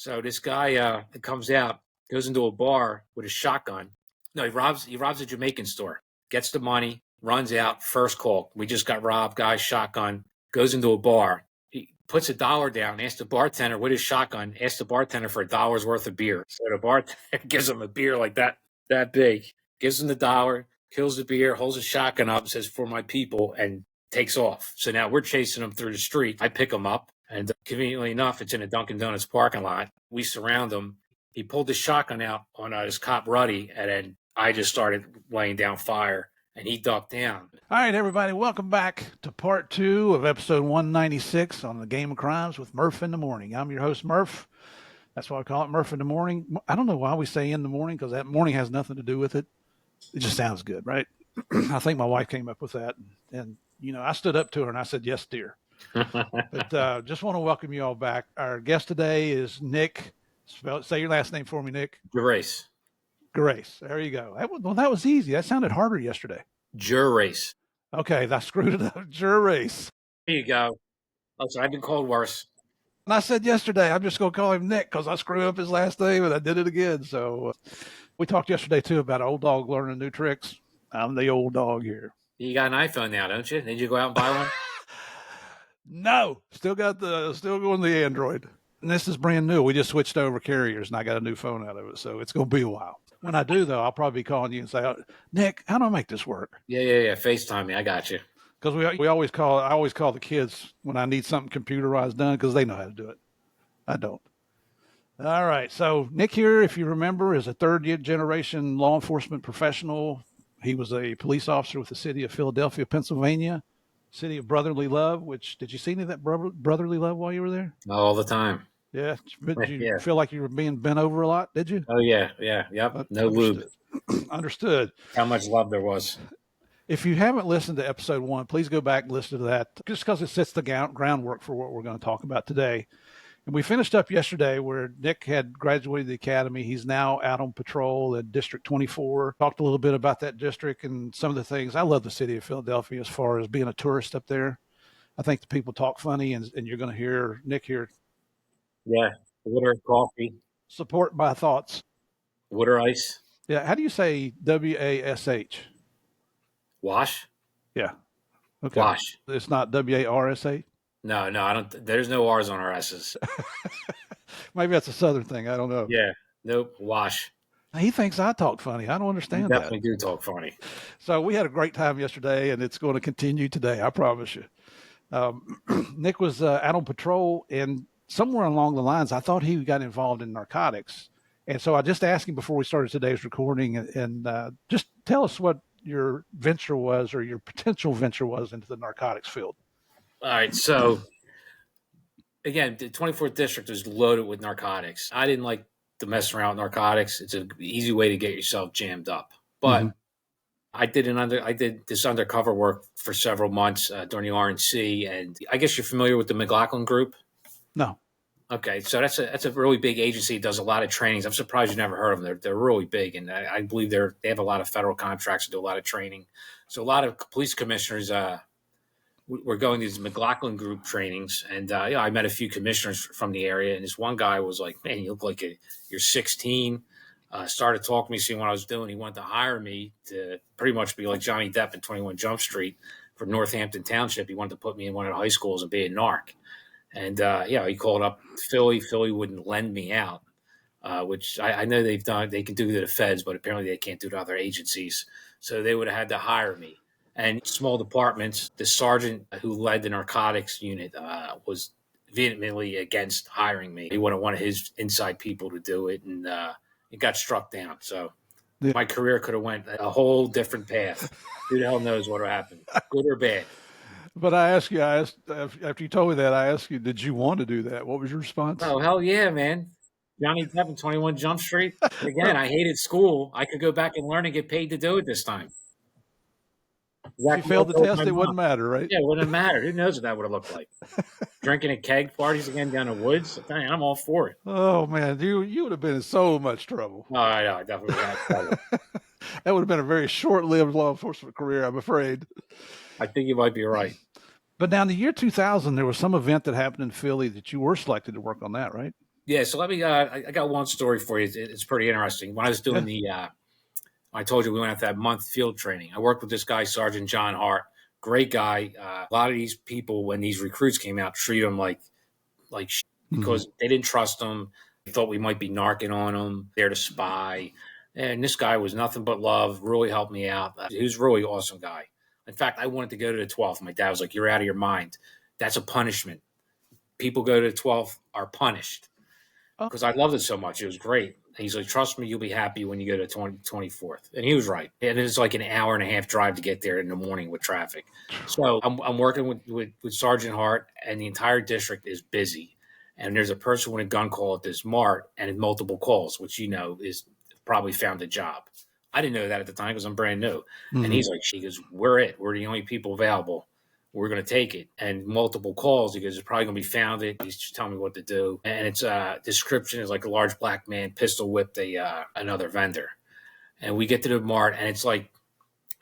So this guy comes out, goes into a bar with a shotgun. No, he robs a Jamaican store, gets the money, runs out. First call, we just got robbed. Guy shotgun goes into a bar. He puts $1 down, asks the bartender with his shotgun, asks the bartender for $1 worth of beer. So the bartender gives him a beer like that big, gives him the $1, kills the beer, holds a shotgun up, says "for my people," and takes off. So now we're chasing him through the street. I pick him up, and conveniently enough, it's in a Dunkin' Donuts parking lot. We surround him. He pulled his shotgun out on his cop Ruddy, and then I just started laying down fire, and he ducked down. All right, everybody, welcome back to part 2 of episode 196 on the Game of Crimes with Murph in the Morning. I'm your host, Murph. That's why I call it Murph in the Morning. I don't know why we say in the morning, because that morning has nothing to do with it. It just sounds good, right? I think my wife came up with that, and I stood up to her and I said, "Yes, dear." But just want to welcome you all back. Our guest today is Nick. Say your last name for me, Nick. Gerace. Gerace. There you go. That was easy. That sounded harder yesterday. Gerace. Okay, I screwed it up. Gerace. There you go. Oh, so I've been called worse. And I said yesterday, I'm just going to call him Nick because I screwed up his last name and I did it again. So we talked yesterday, too, about old dog learning new tricks. I'm the old dog here. You got an iPhone now, don't you? Did you go out and buy one? No, still going the Android. And this is brand new. We just switched over carriers and I got a new phone out of it. So it's going to be a while. When I do, though, I'll probably be calling you and say, "Nick, how do I make this work?" Yeah. FaceTime me. I got you. Because I always call the kids when I need something computerized done because they know how to do it. I don't. All right. So Nick here, if you remember, is a third-generation law enforcement professional. He was a police officer with the city of Philadelphia, Pennsylvania, city of brotherly love, did you see any of that brotherly love while you were there? All the time. Yeah. Did you feel like you were being bent over a lot? Did you? Oh, yeah. Yep. No lube. Understood. How much love there was. If you haven't listened to episode 1, please go back and listen to that just because it sets the groundwork for what we're going to talk about today. And we finished up yesterday where Nick had graduated the academy. He's now out on patrol at District 24. Talked a little bit about that district and some of the things. I love the city of Philadelphia as far as being a tourist up there. I think the people talk funny, and you're going to hear Nick here. Yeah, water, coffee. Support my thoughts. Water ice. Yeah, how do you say WASH? Wash? Yeah. Okay. Wash. It's not WARSH? No, I don't. There's no R's on our S's. Maybe that's a Southern thing. I don't know. Yeah. Nope. Wash. He thinks I talk funny. I don't understand that. Definitely do talk funny. So we had a great time yesterday, and it's going to continue today. I promise you. Nick was out on patrol, and somewhere along the lines, I thought he got involved in narcotics. And so I just asked him before we started today's recording, and just tell us what your venture was or your potential venture was into the narcotics field. All right. So, again, the 24th District was loaded with narcotics. I didn't like to mess around with narcotics. It's an easy way to get yourself jammed up. But I did this undercover work for several months during the RNC. And I guess you're familiar with the McLaughlin Group? No. Okay, so that's a really big agency. It does a lot of trainings. I'm surprised you never heard of them. They're really big, and I believe they have a lot of federal contracts to do a lot of training. So a lot of police commissioners were going to these McLaughlin Group trainings, and I met a few commissioners from the area. And this one guy was like, "Man, you look like you're 16." Started talking to me, seeing what I was doing. He wanted to hire me to pretty much be like Johnny Depp in 21 Jump Street for Northampton Township. He wanted to put me in one of the high schools and be a narc. And, he called up Philly. Philly wouldn't lend me out, which I know they can do to the feds, but apparently they can't do to other agencies. So they would have had to hire me. And small departments, the sergeant who led the narcotics unit was vehemently against hiring me. He wanted one of his inside people to do it, and it got struck down. So my career could have went a whole different path. Who the hell knows what would happen, good or bad. But I asked after you told me that, I asked you, did you want to do that? What was your response? Oh, hell yeah, man. Johnny Depp in 21 Jump Street. Again, I hated school. I could go back and learn and get paid to do it this time. If you failed the test, it wouldn't matter, right? Yeah, it wouldn't matter. Who knows what that would have looked like? Drinking at keg parties again down the woods? I'm all for it. Oh, man. You would have been in so much trouble. Oh, yeah, I definitely would have trouble. That would have been a very short-lived law enforcement career, I'm afraid. I think you might be right. But now in the year 2000, there was some event that happened in Philly that you were selected to work on that, right? Yeah, so let me. I got one story for you. It's pretty interesting. When I was doing I told you we went out that month field training. I worked with this guy, Sergeant John Hart. Great guy. A lot of these people, when these recruits came out, treat them like shit Mm-hmm. because they didn't trust them. They thought we might be narking on them, there to spy. And this guy was nothing but love. Really helped me out. He was a really awesome guy. In fact, I wanted to go to the 12th. My dad was like, "You're out of your mind. That's a punishment. People go to the 12th are punished." Oh. Because I loved it so much. It was great. He's like, "Trust me, you'll be happy when you go to 24th." And he was right. And it's like an hour and a half drive to get there in the morning with traffic. So I'm working with Sergeant Hart, and the entire district is busy. And there's a person with a gun call at this mart and multiple calls, which is probably found a job. I didn't know that at the time because I'm brand new. And Mm-hmm. he's like, "She goes, we're it. We're the only people available. We're going to take it." And multiple calls because it's probably going to be founded. He's just telling me what to do. And it's description is like a large black man pistol whipped another vendor. And we get to the mart and it's like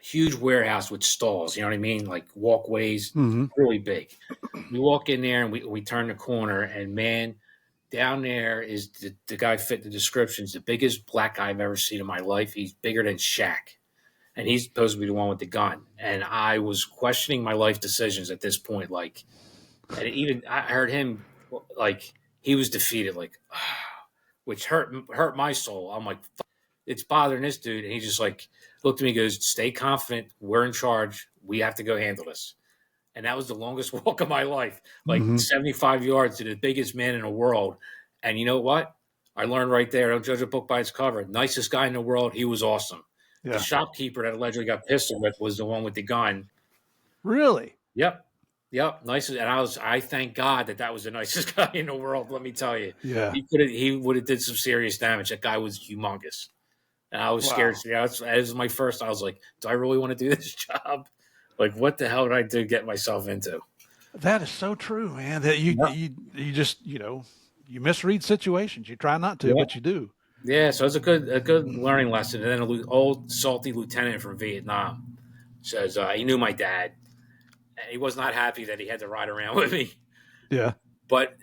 huge warehouse with stalls. You know what I mean? Like walkways, Mm-hmm. really big. We walk in there and we turn the corner and man, down there is the guy fit the descriptions. The biggest black guy I've ever seen in my life. He's bigger than Shaq. And he's supposed to be the one with the gun. And I was questioning my life decisions at this point. Like, and even I heard him like he was defeated, like, which hurt my soul. I'm like, it's bothering this dude. And he just like looked at me, and goes, "Stay confident. We're in charge. We have to go handle this." And that was the longest walk of my life, like Mm-hmm. 75 yards to the biggest man in the world. And you know what? I learned right there. Don't judge a book by its cover. Nicest guy in the world. He was awesome. The Yeah. shopkeeper that allegedly got pistol whipped was the one with the gun. Really? Yep. Yep. Nicest. And I thank God that was the nicest guy in the world. Let me tell you, Yeah. he would have did some serious damage. That guy was humongous. And I was scared. Wow. Yeah, that was my first. I was like, do I really want to do this job? Like, what the hell did I do get myself into? That is so true, man. That Yep. you just you misread situations. You try not to, Yeah. but you do. Yeah. So it's a good learning lesson. And then an old salty lieutenant from Vietnam says he knew my dad, and he was not happy that he had to ride around with me. Yeah. But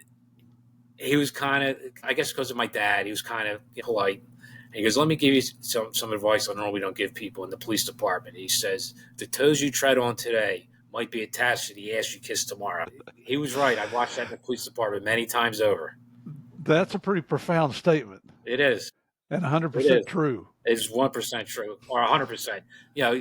he was kind of, I guess, because of my dad, he was kind of polite. And he goes, "Let me give you some advice I normally don't give people in the police department." He says, "The toes you tread on today might be attached to the ass you kiss tomorrow." He was right. I've watched that in the police department many times over. That's a pretty profound statement It is. and It 100% is. true. It's 1% true or 100%. You know,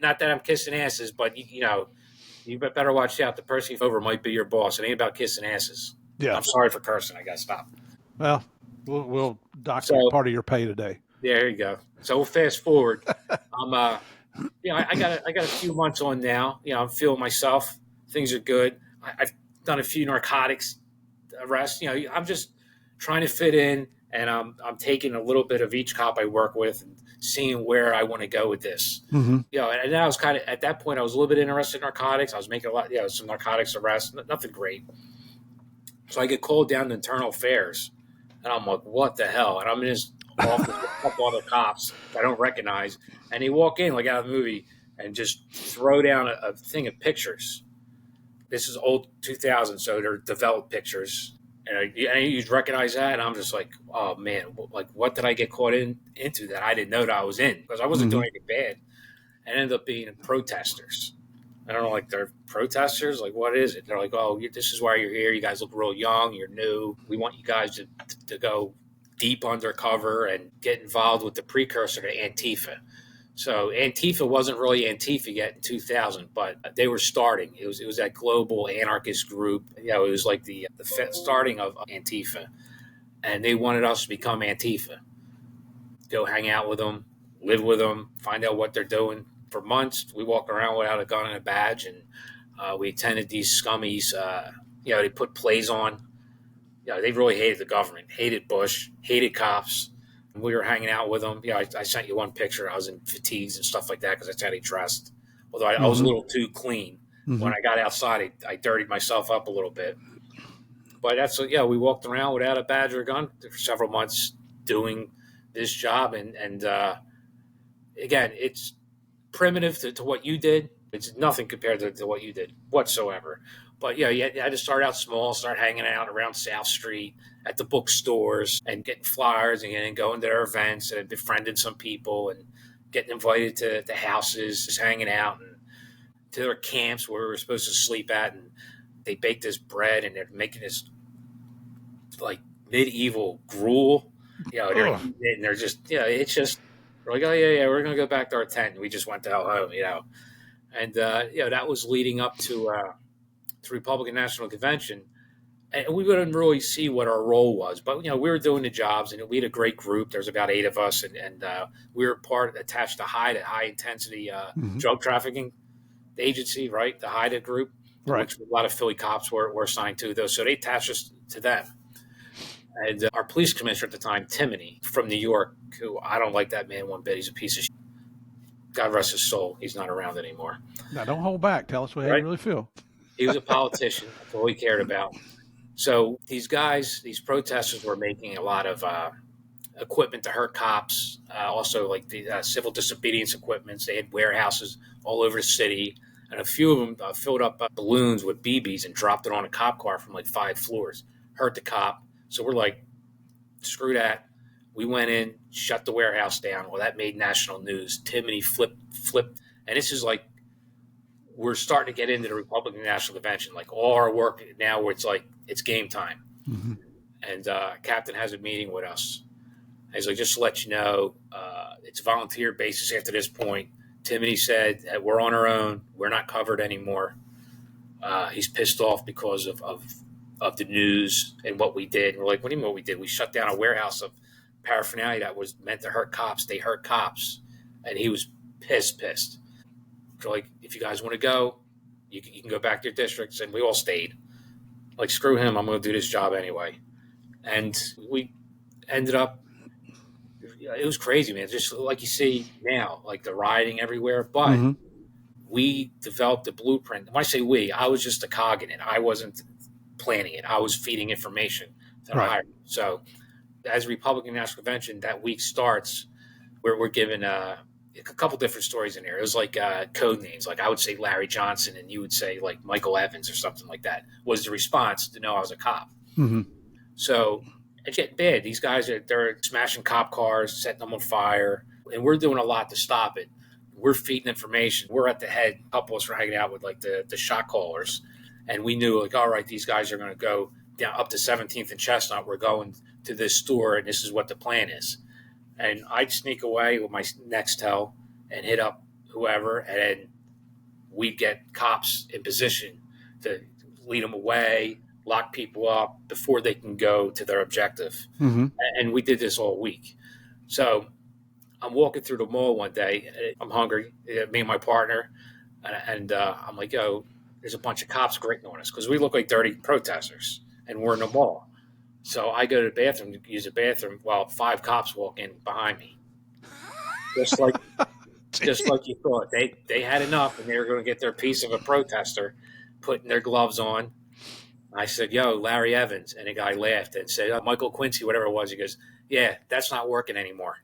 not that I'm kissing asses, but you better watch out. The person over might be your boss. It ain't about kissing asses. Yeah. I'm sorry for cursing. I got to stop. Well, we'll dock So you part of your pay today. there you go. So we'll fast forward. I'm I got a few months on now. I'm feeling myself. Things are good. I've done a few narcotics arrests. I'm just trying to fit in, and I'm taking a little bit of each cop I work with and seeing where I want to go with this. Mm-hmm. And I was kind of at that point. I was a little bit interested in narcotics. I was making a lot, some narcotics arrests. Nothing great. So I get called down to internal affairs, and I'm like, "What the hell?" And I'm in this office with a couple other cops I don't recognize, and they walk in like out of the movie and just throw down a thing of pictures. This is old 2000, so they're developed pictures, and you recognize that, and I'm just like, "Oh man, like what did I get caught into that I didn't know that I was in?" Because I wasn't Mm-hmm. doing anything bad, and ended up being protesters. I don't know, like they're protesters. Like, what is it? They're like, "Oh, this is why you're here. You guys look real young. You're new. We want you guys to go deep undercover and get involved with the precursor to Antifa." So Antifa wasn't really Antifa yet in 2000, but they were starting. It was that global anarchist group. It was like the starting of Antifa, and they wanted us to become Antifa. Go hang out with them, live with them, find out what they're doing. For months, we walked around without a gun and a badge, and we attended these scummies. They put plays on. They really hated the government, hated Bush, hated cops. We were hanging out with them. I sent you one picture. I was in fatigues and stuff like that because that's how they dressed. Although I was a Mm-hmm. little too clean. Mm-hmm. When I got outside, I dirtied myself up a little bit. But we walked around without a badge or a gun for several months doing this job. And again, it's primitive to what you did. It's nothing compared to what you did whatsoever. But yeah, you had to start out small, start hanging out around South Street at the bookstores and getting flyers and going to their events and befriending some people and getting invited to houses, just hanging out and to their camps where we were supposed to sleep at. And they bake this bread and they're making this like medieval gruel. They're eating it and they're just, it's just, we're like, oh, yeah, we're going to go back to our tent. And we just went to hell home, And, that was leading up to the Republican National Convention. And we wouldn't really see what our role was. But, we were doing the jobs and we had a great group. There's about 8 of us. And we were attached to high intensity drug trafficking agency, right? The HIDA group, right, which a lot of Philly cops were assigned to, though. So they attached us to them. And our police commissioner at the time, Timoney, from New York, who I don't like that man one bit. He's a piece of shit. God rest his soul. He's not around anymore. Now, don't hold back. Tell us what you really feel. He was a politician. That's all he cared about. So these guys, these protesters were making a lot of equipment to hurt cops, also like the civil disobedience equipments. They had warehouses all over the city. And a few of them filled up balloons with BBs and dropped it on a cop car from like 5 floors. Hurt the cop. So we're like, screw that. We went in, shut the warehouse down. Well, that made national news. Timoney flipped. And this is like, we're starting to get into the Republican National Convention. Like all our work now where it's like, it's game time. Mm-hmm. And Captain has a meeting with us. And he's like, just to let you know, it's a volunteer basis after this point. Timoney said that we're on our own. We're not covered anymore. He's pissed off because of the news and what we did. And we're like, what do you mean what we did? We shut down a warehouse of paraphernalia that was meant to hurt cops. They hurt cops. And he was pissed. So like, if you guys want to go, you can go back to your districts. And we all stayed. Like, screw him. I'm going to do this job anyway. And we ended up, it was crazy, man. Just like you see now, like the rioting everywhere. But we developed a blueprint. When I say we, I was just a cog in it. I wasn't planning it. I was feeding information. So as Republican National Convention, that week starts, we're given a couple different stories in there. It was like code names. Like I would say Larry Johnson and you would say like Michael Evans or something like that was the response to know I was a cop. Mm-hmm. So it's getting bad. These guys they're smashing cop cars, setting them on fire, and we're doing a lot to stop it. We're feeding information. We're at the head. A couple of us were hanging out with like the shot callers, and we knew like, all right, these guys are going to go down up to 17th and Chestnut. We're going to this store, and this is what the plan is. And I'd sneak away with my Nextel and hit up whoever, and then we'd get cops in position to lead them away, lock people up before they can go to their objective. Mm-hmm. And we did this all week. So I'm walking through the mall one day. I'm hungry, me and my partner. And I'm like, yo, there's a bunch of cops gritting on us because we look like dirty protesters and we're in the mall. So I go to the bathroom to use the bathroom while 5 cops walk in behind me. Just like you thought. They had enough and they were going to get their piece of a protester, putting their gloves on. I said, yo, Larry Evans. And the guy laughed and said, Michael Quincy, whatever it was. He goes, yeah, that's not working anymore.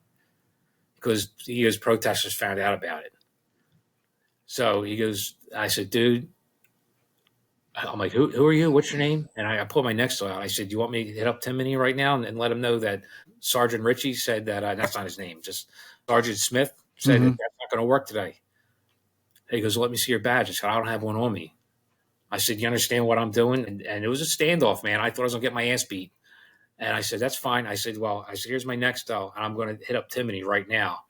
Because he goes, protesters found out about it. So he goes, I said, dude, I'm like, who are you? What's your name? And I pulled my Nextel out. I said, do you want me to hit up Timoney right now and let him know that Sergeant Ritchie said that, that's not his name, just Sergeant Smith said that that's not going to work today. He goes, let me see your badge. I said, I don't have one on me. I said, you understand what I'm doing? And it was a standoff, man. I thought I was going to get my ass beat. And I said, that's fine. I said, here's my Nextel, and I'm going to hit up Timoney right now.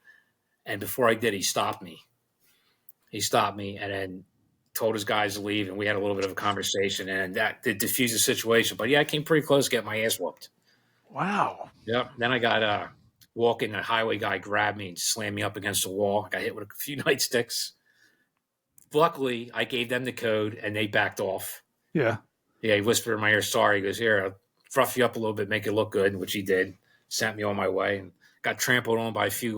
And before I did, he stopped me. And then told his guys to leave, and we had a little bit of a conversation, and that did diffuse the situation. But, yeah, I came pretty close to getting my ass whooped. Wow. Yep. Then I got walking, a highway guy grabbed me and slammed me up against the wall. I got hit with a few nightsticks. Luckily, I gave them the code, and they backed off. Yeah. Yeah, he whispered in my ear, sorry. He goes, here, I'll rough you up a little bit, make it look good, which he did. Sent me on my way and got trampled on by a few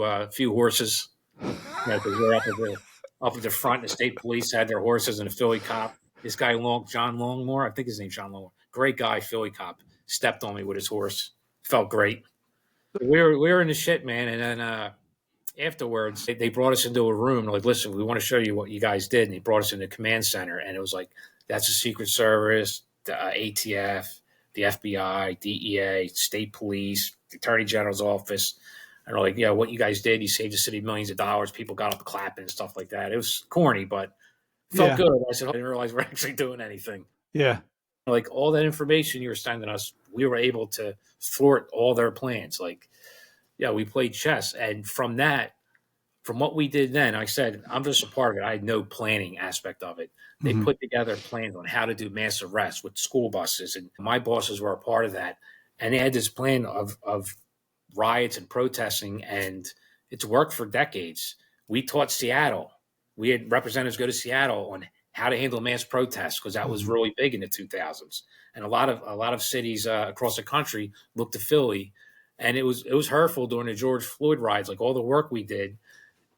horses. Because we're up at the front. The state police had their horses and a Philly cop. This guy, John Longmore, I think his name's John Longmore. Great guy, Philly cop. Stepped on me with his horse. Felt great. We were in the shit, man. And then afterwards, they brought us into a room. They're like, listen, we want to show you what you guys did. And they brought us into the command center. And it was like That's the Secret Service, the ATF, the FBI, DEA, state police, the Attorney General's office. And they're like, yeah, what you guys did, you saved the city millions of dollars. People got up clapping and stuff like that. It was corny, but felt good. I said, I didn't realize we're actually doing anything. Yeah. Like all that information you were sending us, we were able to thwart all their plans. Like, yeah, we played chess. And from that, from what we did then, I said, I'm just a part of it. I had no planning aspect of it. They put together plans on how to do mass arrests with school buses. And my bosses were a part of that. And they had this plan of riots and protesting. And it's worked for decades. We taught Seattle. We had representatives go to Seattle on how to handle mass protests because that was really big in the 2000s. And a lot of cities across the country looked to Philly. And it was hurtful during the George Floyd riots, like all the work we did.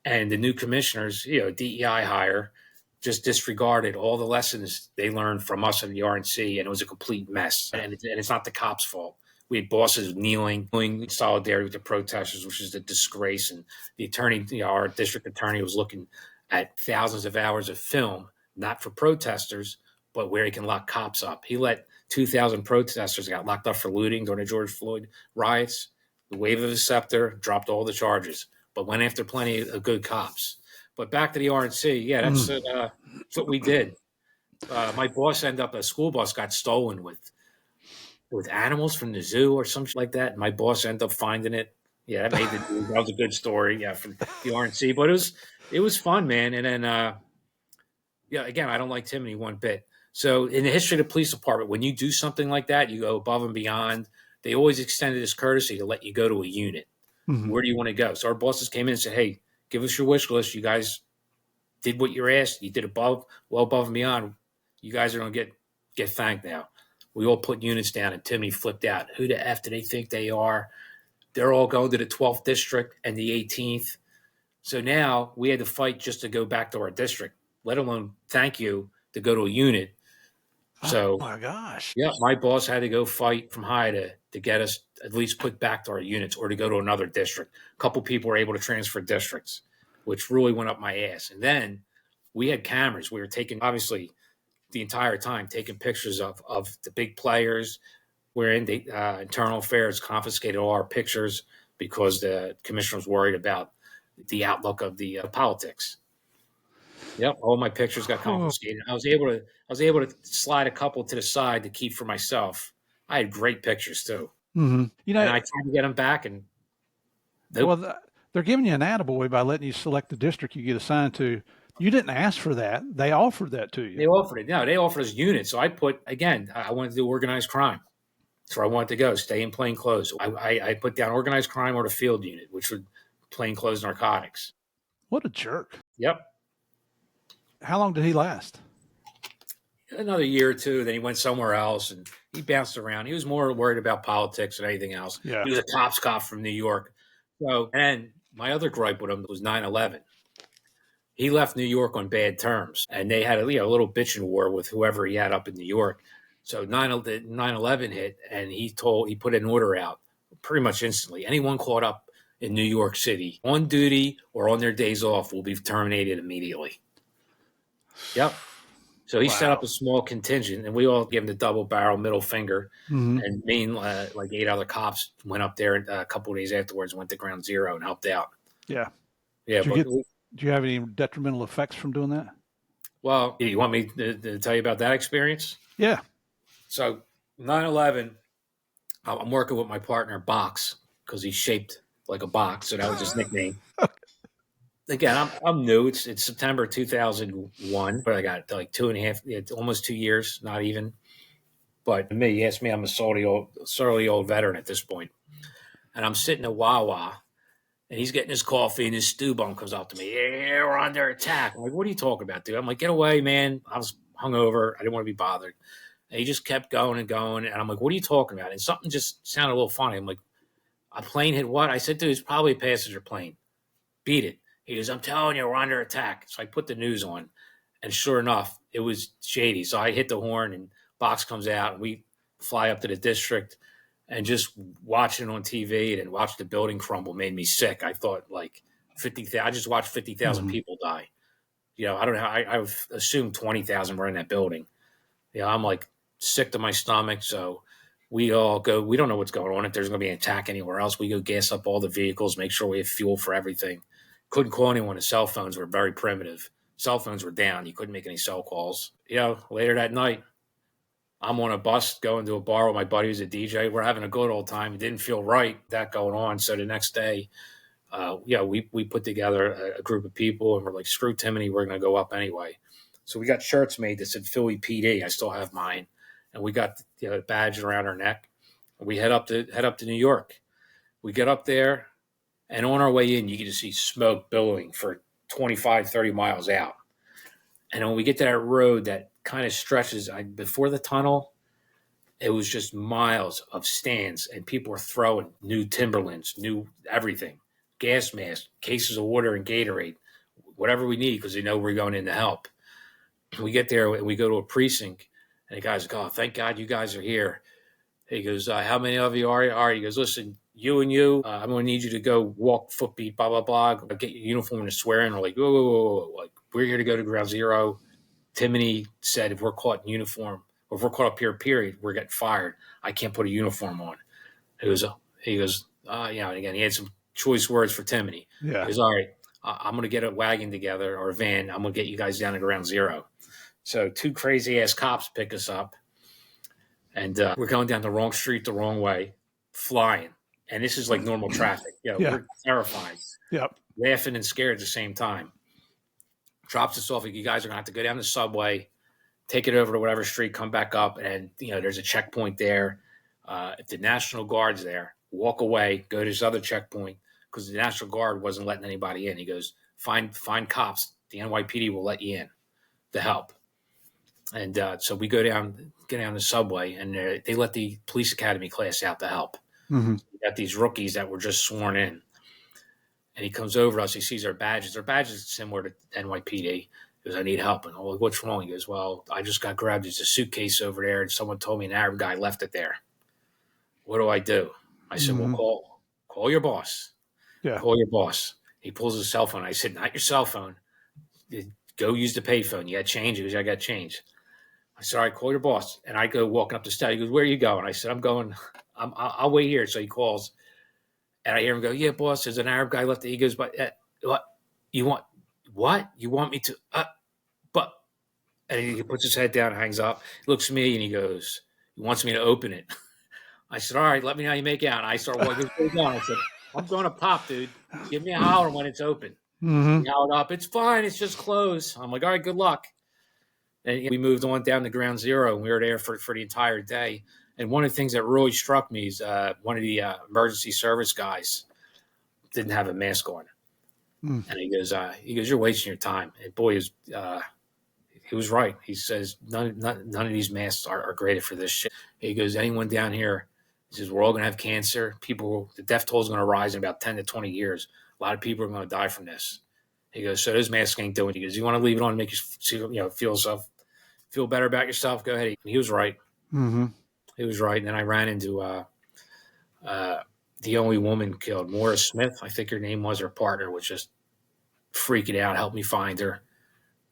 And the new commissioners, DEI hire, just disregarded all the lessons they learned from us in the RNC, and it was a complete mess. And it's not the cops' fault. We had bosses kneeling in solidarity with the protesters, which is a disgrace. And the attorney, our district attorney, was looking at thousands of hours of film, not for protesters, but where he can lock cops up. He let 2,000 protesters got locked up for looting during the George Floyd riots. The wave of his scepter dropped all the charges, but went after plenty of good cops. But back to the RNC, yeah, that's what we did. My boss ended up, a school bus got stolen with animals from the zoo or something like that. My boss ended up finding it. Yeah, that was a good story. Yeah, from the RNC, but it was fun, man. And then, again, I don't like Timothy one bit. So in the history of the police department, when you do something like that, you go above and beyond. They always extended this courtesy to let you go to a unit. Where do you want to go? So our bosses came in and said, hey, give us your wish list. You guys did what you're asked. You did well above and beyond. You guys are going to get thanked now. We all put units down, and Timmy flipped out. Who the F do they think they are? They're all going to the 12th district and the 18th. So now we had to fight just to go back to our district, let alone thank you to go to a unit. So, oh my gosh. Yeah, my boss had to go fight from high to get us at least put back to our units or to go to another district. A couple people were able to transfer districts, which really went up my ass. And then we had cameras. We were taking, obviously, the entire time, taking pictures of the big players. We're in the internal affairs, confiscated all our pictures because the commissioner was worried about the outlook of the politics. Yep, all my pictures got confiscated. I was able to slide a couple to the side to keep for myself. I had great pictures too. And I tried to get them back, and well, they're giving you an attaboy by letting you select the district you get assigned to. You didn't ask for that; they offered that to you. They offered it. No, they offered us units. So I wanted to do organized crime. That's where I wanted to go. Stay in plain clothes. I put down organized crime or the field unit, which would plain clothes narcotics. What a jerk! Yep. How long did he last? Another year or two. Then he went somewhere else, and he bounced around. He was more worried about politics than anything else. Yeah. He was a cops cop from New York. So, and my other gripe with him was 9/11. He left New York on bad terms, and they had a little bitching war with whoever he had up in New York. So 9/11 hit, and he put an order out pretty much instantly. Anyone caught up in New York City on duty or on their days off will be terminated immediately. Yep. So he set up a small contingent, and we all gave him the double barrel middle finger. And me and like 8 other cops went up there a couple of days afterwards, went to ground zero and helped out. Yeah. Yeah. Do you have any detrimental effects from doing that? Well, you want me to tell you about that experience? Yeah. So 9/11, I'm working with my partner, Box, because he's shaped like a box. So that was his nickname. Again, I'm new. It's September 2001, but I got like 2.5, almost 2 years, not even. But you ask me, I'm a surly old veteran at this point. And I'm sitting at Wawa, and he's getting his coffee, and his stew bum comes up to me. Yeah, we're under attack. I'm like, what are you talking about, dude? I'm like, get away, man. I was hungover. I didn't want to be bothered. And he just kept going and going. And I'm like, what are you talking about? And something just sounded a little funny. I'm like, a plane hit what? I said, dude, it's probably a passenger plane. Beat it. He goes, I'm telling you, we're under attack. So I put the news on, and sure enough, it was shady. So I hit the horn, and Box comes out, and we fly up to the district, and just watching on TV and watch the building crumble made me sick. I thought like 50,000. I just watched 50,000 people die. I don't know. I assumed 20,000 were in that building. I'm like sick to my stomach. So we all go, we don't know what's going on. If there's going to be an attack anywhere else, we go gas up all the vehicles, make sure we have fuel for everything. Couldn't call anyone. The cell phones were very primitive. Cell phones were down. You couldn't make any cell calls. Later that night, I'm on a bus going to a bar with my buddy who's a DJ. We're having a good old time. It didn't feel right that going on. So the next day, we put together a group of people and we're like, screw Timony, we're going to go up anyway. So we got shirts made that said Philly PD. I still have mine. And we got a badge around our neck. We head up to New York. We get up there, and on our way in, you can just see smoke billowing for 25, 30 miles out. And when we get to that road that kind of stretches before the tunnel, it was just miles of stands, and people were throwing new Timberlands, new everything, gas masks, cases of water and Gatorade, whatever we need because they know we're going in to help. We get there and we go to a precinct, and the guy's like, "Oh, thank God you guys are here." He goes, "How many of you are you?" All right. He goes, "Listen, you and you, I'm going to need you to go walk footbeat, blah, blah, blah. Get your uniform and swear in." We're like, whoa, whoa, whoa, whoa. Like, we're here to go to ground zero. Timony said if we're caught in uniform, or if we're caught up here, period, we're getting fired. I can't put a uniform on. He goes, and again, he had some choice words for Timony. Yeah. He goes, all right, I'm going to get a wagon together or a van. I'm going to get you guys down to ground zero. So 2 crazy ass cops pick us up, and we're going down the wrong street the wrong way, flying. And this is like normal traffic. We're terrified. Yep. Laughing and scared at the same time. Drops us off. Like, you guys are going to have to go down the subway, take it over to whatever street, come back up, and there's a checkpoint there. If the National Guard's there, walk away, go to this other checkpoint because the National Guard wasn't letting anybody in. He goes, find cops. The NYPD will let you in to help. And so we get down the subway, and they let the police academy class out to help. Mm-hmm. We got these rookies that were just sworn in. And he comes over to us. He sees our badges. Our badges are similar to NYPD. He goes, "I need help." And I'm like, "What's wrong?" He goes, "Well, I just got grabbed. There's a suitcase over there, and someone told me an Arab guy left it there. What do I do?" I said, Mm-hmm. "Well, call your boss. Yeah. Call your boss." He pulls his cell phone. I said, "Not your cell phone. Go use the payphone. You got change?" He goes, "I got change." I said, "All right, call your boss." And I go walking up the steps. He goes, "Where are you going?" I said, I'll wait here." So he calls. And I hear him go, "Yeah, boss, there's an Arab guy left." He goes, "But what? You want what? You want me to? But?" And he puts his head down, hangs up, looks at me, and he goes, he wants me to open it. I said, "All right, let me know how you make out." And I start walking. I said, "I'm going to pop, dude. Give me a holler when it's open." Mm-hmm. He howled up, "It's fine. It's just closed." I'm like, "All right, good luck." And we moved on down to ground zero, and we were there for the entire day. And one of the things that really struck me is one of the emergency service guys didn't have a mask on. And he goes, "You're wasting your time." And boy, he was right. He says, none of these masks are graded for this shit. He goes, "Anyone down here," he says, "we're all going to have cancer. The death toll is going to rise in about 10 to 20 years. A lot of people are going to die from this." He goes, "So those masks ain't doing it." He goes, "You want to leave it on and make you feel better about yourself? Go ahead." And he was right. Mm-hmm. He was right. And then I ran into the only woman killed, Maura Smith, I think her name was. Her partner was just freaking out, helped me find her.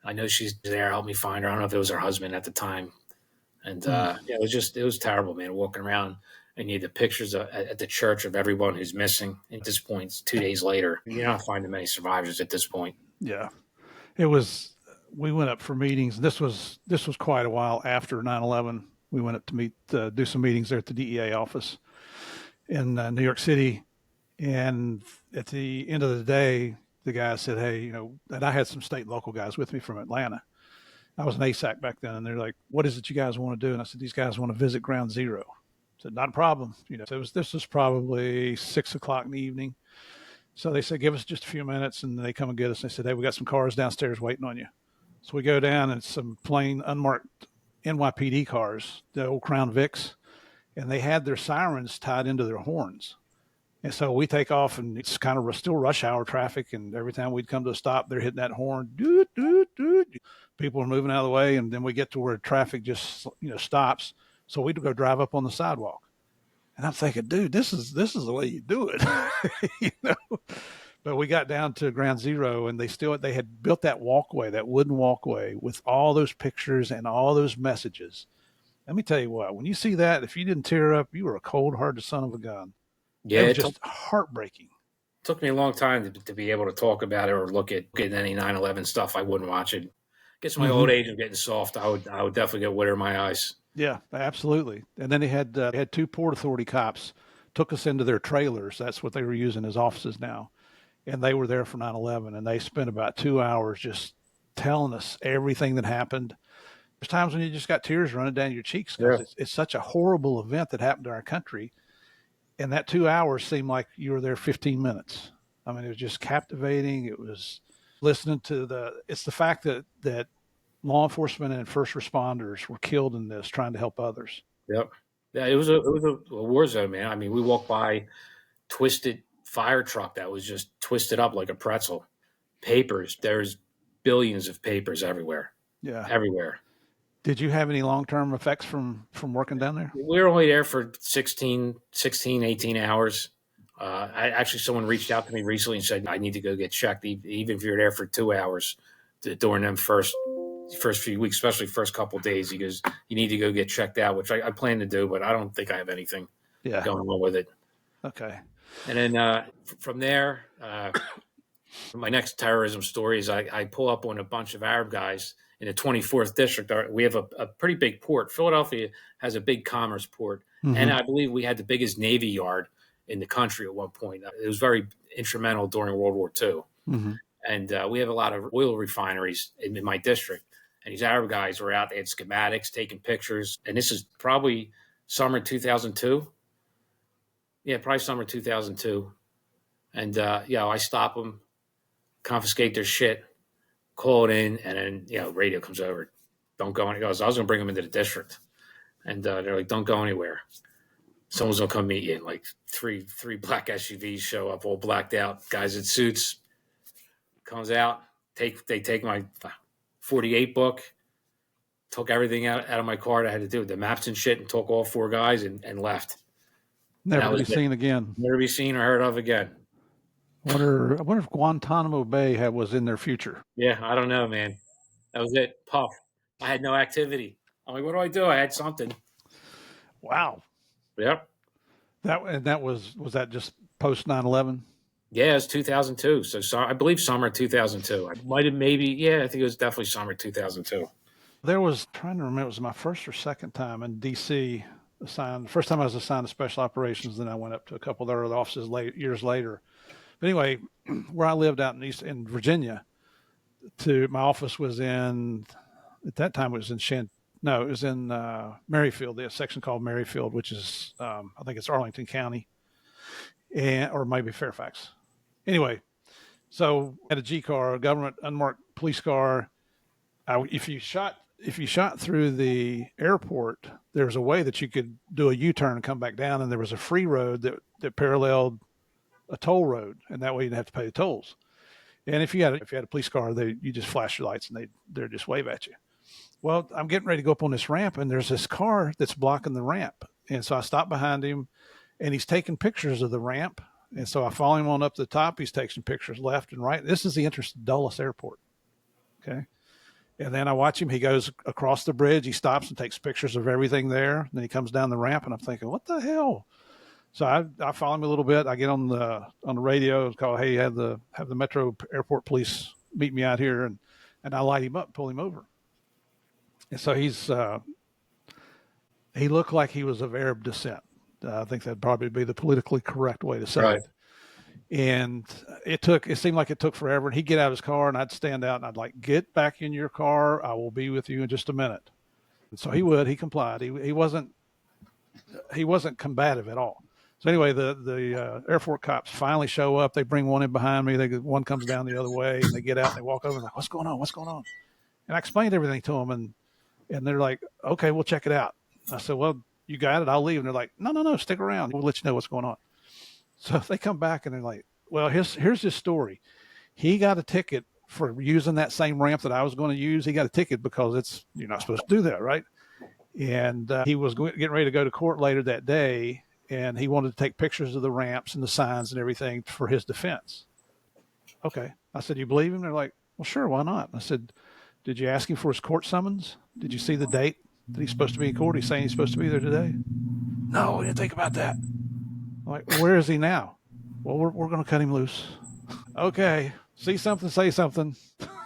I know she's there, helped me find her. I don't know if it was her husband at the time. And it was terrible, man, walking around. And you had the pictures at the church of everyone who's missing. At this point, it's 2 days later. You're not finding many survivors at this point. Yeah. It was, we went up for meetings. This was quite a while after 9/11. We went up to do some meetings there at the DEA office in New York City. And at the end of the day, the guy said, "Hey, and I had some state and local guys with me from Atlanta. I was an ASAC back then. And they're like, 'What is it you guys want to do?' And I said, 'These guys want to visit ground zero.' I said, 'Not a problem.' So this was probably 6:00 in the evening. So they said, 'Give us just a few minutes.' And they come and get us. And they said, 'Hey, we got some cars downstairs waiting on you.' So we go down, and it's some plain unmarked NYPD cars, the old Crown Vics, and they had their sirens tied into their horns. And so we take off, and it's kind of still rush hour traffic. And every time we'd come to a stop, they're hitting that horn. Doot, doot, doot. People are moving out of the way. And then we get to where traffic just, stops. So we'd go drive up on the sidewalk. And I'm thinking, dude, this is the way you do it. But we got down to ground zero, and they had built that walkway, that wooden walkway, with all those pictures and all those messages. Let me tell you what, when you see that, if you didn't tear up, you were a cold-hearted son of a gun. Yeah, It was just heartbreaking. Took me a long time to be able to talk about it or look at any 9/11 stuff. I wouldn't watch it. Gets my old age of getting soft. I would definitely get water in my eyes. Yeah, absolutely. And then they had two Port Authority cops took us into their trailers. That's what they were using as offices now. And they were there for 9/11, and they spent about 2 hours just telling us everything that happened. There's times when you just got tears running down your cheeks because it's such a horrible event that happened to our country. And that 2 hours seemed like you were there 15 minutes. I mean, it was just captivating. It was listening to it's the fact that law enforcement and first responders were killed in this trying to help others. Yep. Yeah, it was a war zone, man. I mean, we walked by twisted fire truck that was just twisted up like a pretzel. Papers. There's billions of papers everywhere. Yeah. Everywhere. Did you have any long-term effects from working down there? We were only there for 16, 18 hours. Someone reached out to me recently and said, I need to go get checked, even if you're there for 2 hours during them first few weeks, especially first couple of days. He goes, you need to go get checked out, which I plan to do, but I don't think I have anything going on with it. Okay. And then from there, my next terrorism story is I pull up on a bunch of Arab guys in the 24th district. We have a pretty big port. Philadelphia has a big commerce port. And I believe we had the biggest Navy yard in the country at one point. It was very instrumental during World War II. And we have a lot of oil refineries in my district. And these Arab guys were out. They had schematics, taking pictures. And this is probably summer 2002. Yeah, probably summer 2002. And, I stop them, confiscate their shit, call it in, and then, radio comes over. Don't go anywhere. I was going to bring them into the district. And they're like, don't go anywhere. Someone's going to come meet you. And like three black SUVs show up, all blacked out, guys in suits. Comes out, they take my 48 book, took everything out of my car that I had to do, the maps and shit, and took all four guys and left. Never be seen again. Never be seen or heard of again. I wonder if Guantanamo Bay was in their future. Yeah, I don't know, man. That was it. Puff. I had no activity. I'm like, what do? I had something. Wow. Yep. That was that just post 9/11? Yeah, it's 2002. So I believe summer 2002. I might have I think it was definitely summer 2002. Trying to remember, it was my first or second time in D.C. First time I was assigned to special operations, then I went up to a couple of their other offices years later. But anyway, where I lived out in Virginia, my office was at that time it was in Merrifield, the section called Merrifield, which is, I think it's Arlington County, or maybe Fairfax. Anyway, so I had a G car, a government unmarked police car. If you shot through the airport, there was a way that you could do a U-turn and come back down, and there was a free road that paralleled a toll road, and that way you didn't have to pay the tolls. And if you had a police car, you just flash your lights and they're just wave at you. Well, I'm getting ready to go up on this ramp, and there's this car that's blocking the ramp, and so I stop behind him, and he's taking pictures of the ramp. And so I follow him on up to the top. He's taking pictures left and right. This is the entrance to Dulles Airport. Okay. And then I watch him. He goes across the bridge. He stops and takes pictures of everything there. Then he comes down the ramp, and I'm thinking, what the hell? So I follow him a little bit. I get on the radio and call, hey, have the Metro Airport Police meet me out here, and I light him up, pull him over. And so he looked like he was of Arab descent. I think that'd probably be the politically correct way to say it. And it seemed like it took forever. And he'd get out of his car, and I'd stand out, and I'd like, get back in your car. I will be with you in just a minute. And so he complied. He wasn't combative at all. So anyway, the airport cops finally show up. They bring one in behind me. One comes down the other way, and they get out and they walk over and like, what's going on? What's going on? And I explained everything to them, and they're like, okay, we'll check it out. I said, well, you got it. I'll leave. And they're like, no, stick around. We'll let you know what's going on. So they come back and they're like, well, here's his story. He got a ticket for using that same ramp that I was going to use. He got a ticket because you're not supposed to do that, right? And he was getting ready to go to court later that day, and he wanted to take pictures of the ramps and the signs and everything for his defense. okay. I said, you believe him? They're like, well, sure, why not? I said, did you ask him for his court summons? Did you see the date that he's supposed to be in court? He's saying he's supposed to be there today. No, we didn't think about that. I'm like, well, where is he now? Well, we're going to cut him loose. Okay. See something, say something.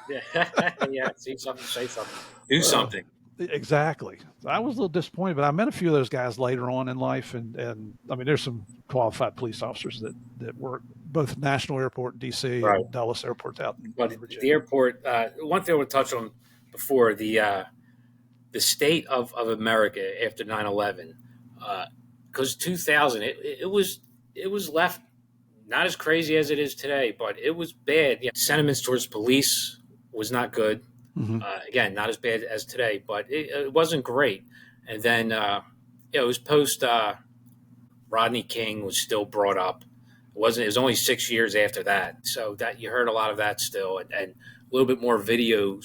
Yeah, yeah. See something, say something, do something. Exactly. I was a little disappointed, but I met a few of those guys later on in life, and I mean, there's some qualified police officers that work both National Airport in D.C. Right. and Dulles Airports out in But Virginia. the airport. One thing I would touch on before the state of America after 9/11, because 2000 it was left not as crazy as it is today, but it was bad. Yeah, sentiments towards police was not good. Mm-hmm. Again, not as bad as today, but it wasn't great. And then it was post Rodney King was still brought up. It wasn't. It was only 6 years after that, so that you heard a lot of that still, and a little bit more video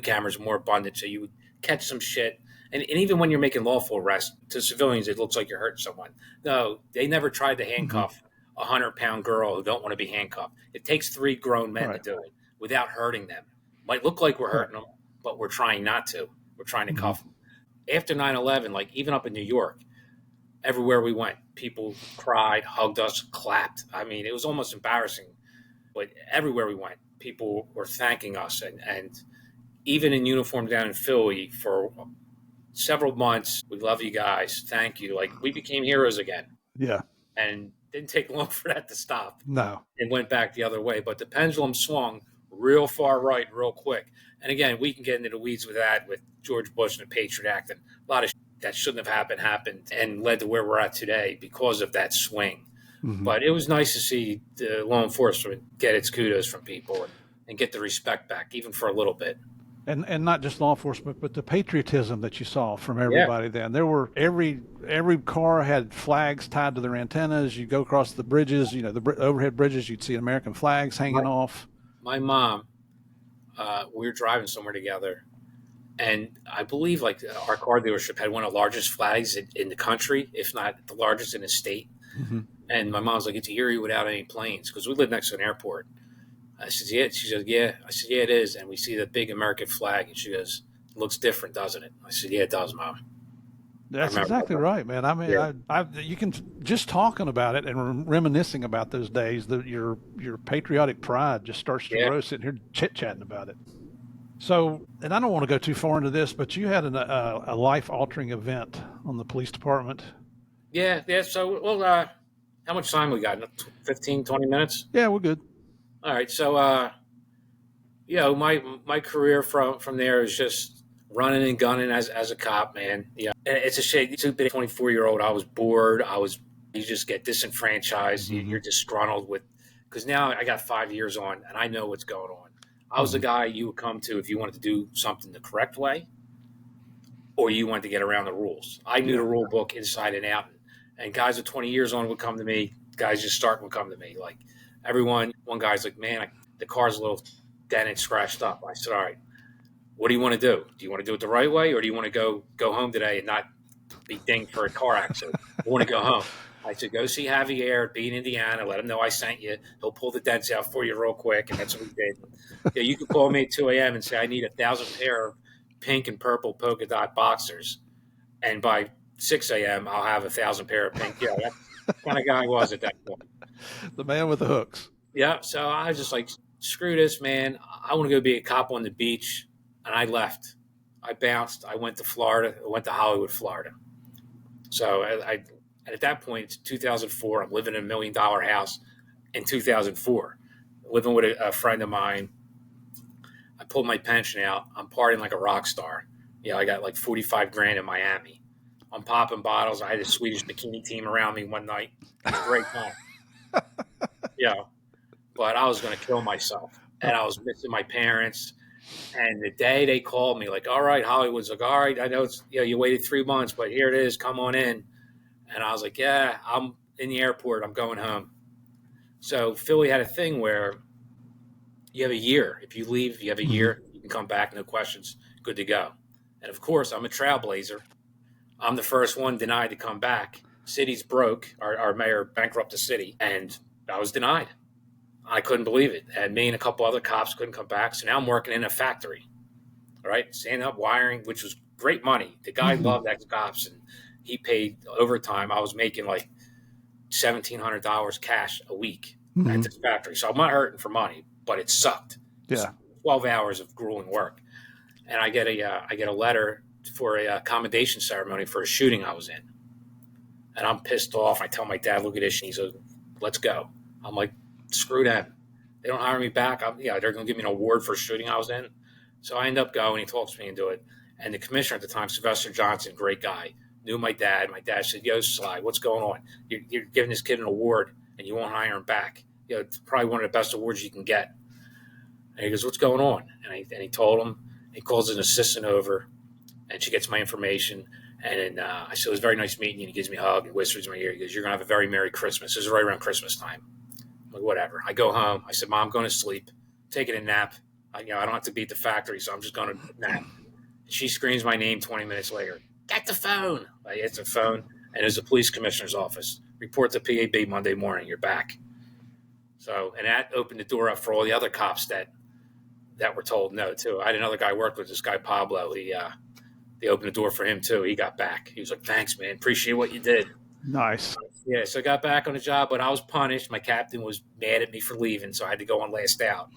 cameras more abundant, so you would catch some shit. And even when you're making lawful arrests to civilians, it looks like you're hurting someone. No, they never tried to handcuff a 100-pound girl who don't want to be handcuffed. It takes 3 grown men to do it without hurting them. Might look like we're hurting them, but we're trying not to. We're trying to cuff them. After 9/11, like even up in New York, everywhere we went, people cried, hugged us, clapped. I mean, it was almost embarrassing. But everywhere we went, people were thanking us. And even in uniform down in Philly for several months, we love you guys. Thank you. Like we became heroes again. Yeah. And didn't take long for that to stop. No. It went back the other way. But the pendulum swung real far right, real quick. And again, we can get into the weeds with that, with George Bush and the Patriot Act, and a lot of that shouldn't have happened and led to where we're at today because of that swing. Mm-hmm. But it was nice to see the law enforcement get its kudos from people and get the respect back, even for a little bit. And not just law enforcement, but the patriotism that you saw from everybody. Then there were every car had flags tied to their antennas. You go across the bridges, the overhead bridges, you'd see American flags hanging off. My mom, we were driving somewhere together, and I believe like our car dealership had one of the largest flags in the country, if not the largest in the state. Mm-hmm. And my mom's like, "It's eerie without any planes," because we live next to an airport. I said, "Yeah." She goes, "Yeah." I said, "Yeah, it is." And we see the big American flag, and she goes, "It looks different, doesn't it?" I said, "Yeah, it does, Mom." That's exactly right, man. I mean, yeah. You can just talking about it and reminiscing about those days. Your patriotic pride just starts to grow. Sitting here chit chatting about it. So, and I don't want to go too far into this, but you had a life altering event on the police department. Yeah. So, well, how much time we got? 15, 20 minutes? Yeah, we're good. All right. So, my career from there is just running and gunning as a cop, man. Yeah, it's a shame. Too big, 24-year-old. I was bored. You just get disenfranchised. Mm-hmm. You're disgruntled because now I got 5 years on and I know what's going on. I was the guy you would come to if you wanted to do something the correct way, or you wanted to get around the rules. I knew the rule book inside and out, and guys with 20 years on would come to me. Guys just starting would come to me. Like one guy's like, "Man, the car's a little dented, scratched up." I said, "All right. What do you want to do? Do you want to do it the right way, or do you want to go home today and not be dinged for a car accident? You want to go home?" I said, "Go see Javier, be in Indiana. Let him know I sent you. He'll pull the dents out for you real quick." And that's what we did. You can call me at 2 a.m. and say, "I need 1,000 pair of pink and purple polka dot boxers." And by 6 a.m., I'll have 1,000 pair of pink. Yeah, that's the kind of guy I was at that point. The man with the hooks. Yeah. So I was just like, screw this, man. I want to go be a cop on the beach. And I left. I bounced. I went to Florida. I went to Hollywood, Florida. So and at that point, it's 2004. I'm living in $1 million house in 2004, living with a friend of mine. I pulled my pension out. I'm partying like a rock star. I got like 45 grand in Miami. I'm popping bottles. I had a Swedish bikini team around me one night. It was a great time. But I was going to kill myself. And I was missing my parents. And the day they called me, like, "All right," Hollywood's like, "All right, I know it's you waited 3 months, but here it is, come on in." And I was like, "Yeah, I'm in the airport, I'm going home." So Philly had a thing where you have a year. If you leave, you have a year, you can come back, no questions, good to go. And of course, I'm a trailblazer. I'm the first one denied to come back. City's broke. Our mayor bankrupted the city, and I was denied. I couldn't believe it. And me and a couple other cops couldn't come back. So now I'm working in a factory, right? Standing up wiring, which was great money. The guy loved ex-cops, and he paid overtime. I was making like $1,700 cash a week at this factory. So I'm not hurting for money, but it sucked. Yeah. 12 hours of grueling work. And I get a letter for a commendation ceremony for a shooting I was in. And I'm pissed off. I tell my dad, look at this. And he says, let's go. I'm like, screw them. They don't hire me back. They're going to give me an award for a shooting I was in. So I end up going. He talks me into it. And the commissioner at the time, Sylvester Johnson, great guy, knew my dad. My dad said, yo, Sly, what's going on? You're giving this kid an award and you won't hire him back. It's probably one of the best awards you can get. And he goes, what's going on? And he told him. He calls an assistant over, and she gets my information. And then I said, it was very nice meeting you. And he gives me a hug and whispers in my ear. He goes, you're going to have a very Merry Christmas. This is right around Christmas time. I'm like, whatever. I go home. I said, Mom, I'm going to sleep, taking a nap. I don't have to be at the factory, so I'm just going to nap. She screams my name 20 minutes later. Get the phone. I hit the phone, and it's the police commissioner's office. Report to PAB Monday morning. You're back. So, and that opened the door up for all the other cops that were told no, too. I had another guy work with, this guy, Pablo. They opened the door for him, too. He got back. He was like, thanks, man. Appreciate what you did. Nice. Yeah, so I got back on the job, but I was punished. My captain was mad at me for leaving, so I had to go on last out.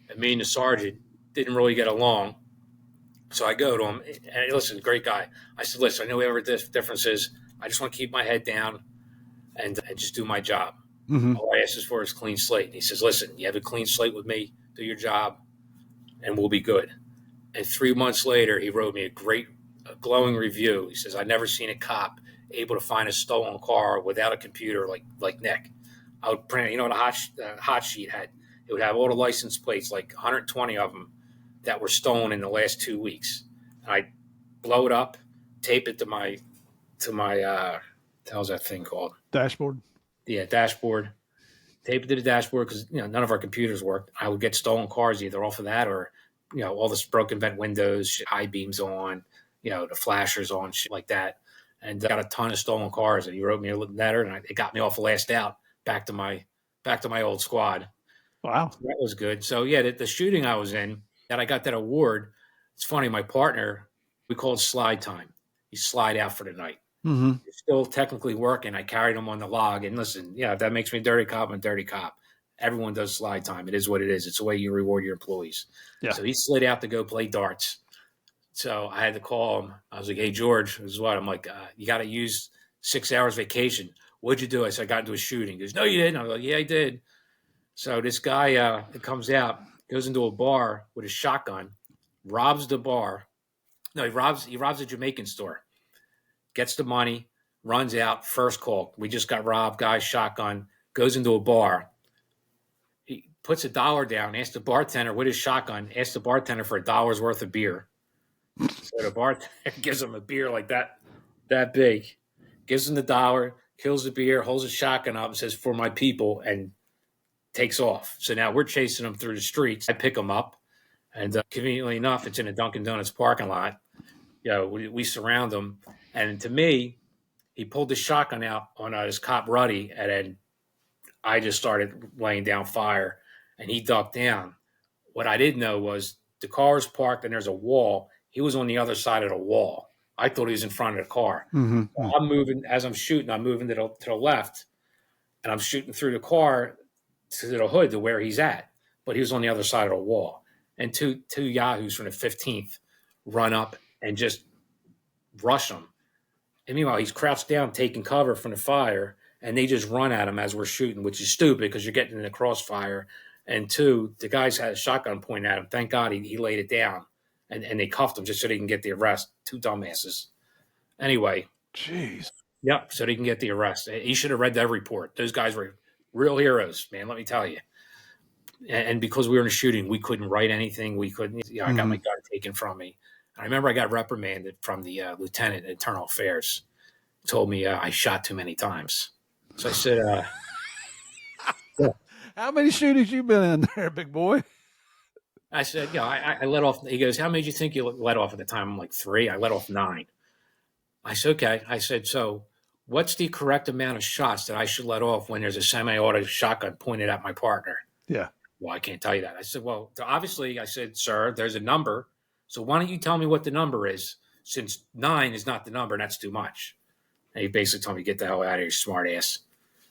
And me and the sergeant didn't really get along. So I go to him, and listen, great guy. I said, listen, I know whatever the difference is. I just want to keep my head down and just do my job. All I ask is for is clean slate. And he says, listen, you have a clean slate with me, do your job, and we'll be good. And 3 months later, he wrote me a glowing review. He says, I've never seen a cop able to find a stolen car without a computer like Nick. I would print, the hot sheet had, it would have all the license plates, like 120 of them that were stolen in the last 2 weeks. And I'd blow it up, tape it to my how's that thing called? Dashboard. Yeah, dashboard. Tape it to the dashboard because none of our computers worked. I would get stolen cars either off of that or all this broken vent windows, high beams on, the flashers on, shit like that. And I got a ton of stolen cars. And he wrote me a letter, and it got me off the last out back to my old squad. Wow, so that was good. So yeah, the shooting I was in, that I got that award. It's funny. My partner, we called slide time. He slide out for the night. He's still technically working. I carried him on the log. And listen, if that makes me a dirty cop, I'm a dirty cop. Everyone does slide time. It is what it is. It's the way you reward your employees. Yeah. So he slid out to go play darts. So I had to call him. I was like, hey, George, this is what? I'm like, you got to use 6 hours vacation. What'd you do? I said, I got into a shooting. He goes, no, you didn't. I was like, yeah, I did. So this guy comes out, goes into a bar with a shotgun, robs the bar. No, he robs a Jamaican store, gets the money, runs out, first call. We just got robbed, guy, shotgun, goes into a bar. He puts $1 down, asks the bartender with his shotgun, asks the bartender for $1 worth of beer. So the bartender gives him a beer like that big, gives him the $1, kills the beer, holds a shotgun up and says, for my people, and takes off. So now we're chasing him through the streets. I pick him up, and conveniently enough, it's in a Dunkin' Donuts parking lot. We surround him, and to me, he pulled the shotgun out on his cop Ruddy, and then I just started laying down fire, and he ducked down. What I didn't know was the car is parked, and there's a wall. He was on the other side of the wall. I thought he was in front of the car. So I'm moving, as I'm shooting, I'm moving to the left, and I'm shooting through the car to the hood to where he's at. But he was on the other side of the wall. And two yahoos from the 15th run up and just rush him. And meanwhile, he's crouched down taking cover from the fire, and they just run at him as we're shooting, which is stupid because you're getting in the crossfire. And two, the guys had a shotgun pointing at him. Thank God he laid it down. And they cuffed him just so they can get the arrest. Two dumbasses. Anyway. Jeez. Yep, so they can get the arrest. He should have read that report. Those guys were real heroes, man, let me tell you. And because we were in a shooting, we couldn't write anything. We couldn't, I got my gun taken from me. I remember I got reprimanded from the lieutenant at Internal Affairs. He told me I shot too many times. So I said, yeah. How many shootings you been in there, big boy? I said, I let off. He goes, how many did you think you let off at the time? I'm like, 3. I let off 9. I said, okay. I said, so what's the correct amount of shots that I should let off when there's a semi-auto shotgun pointed at my partner? Yeah. Well, I can't tell you that. I said, well, obviously, I said, sir, there's a number. So why don't you tell me what the number is? Since 9 is not the number, and that's too much. And he basically told me, get the hell out of here, smart ass.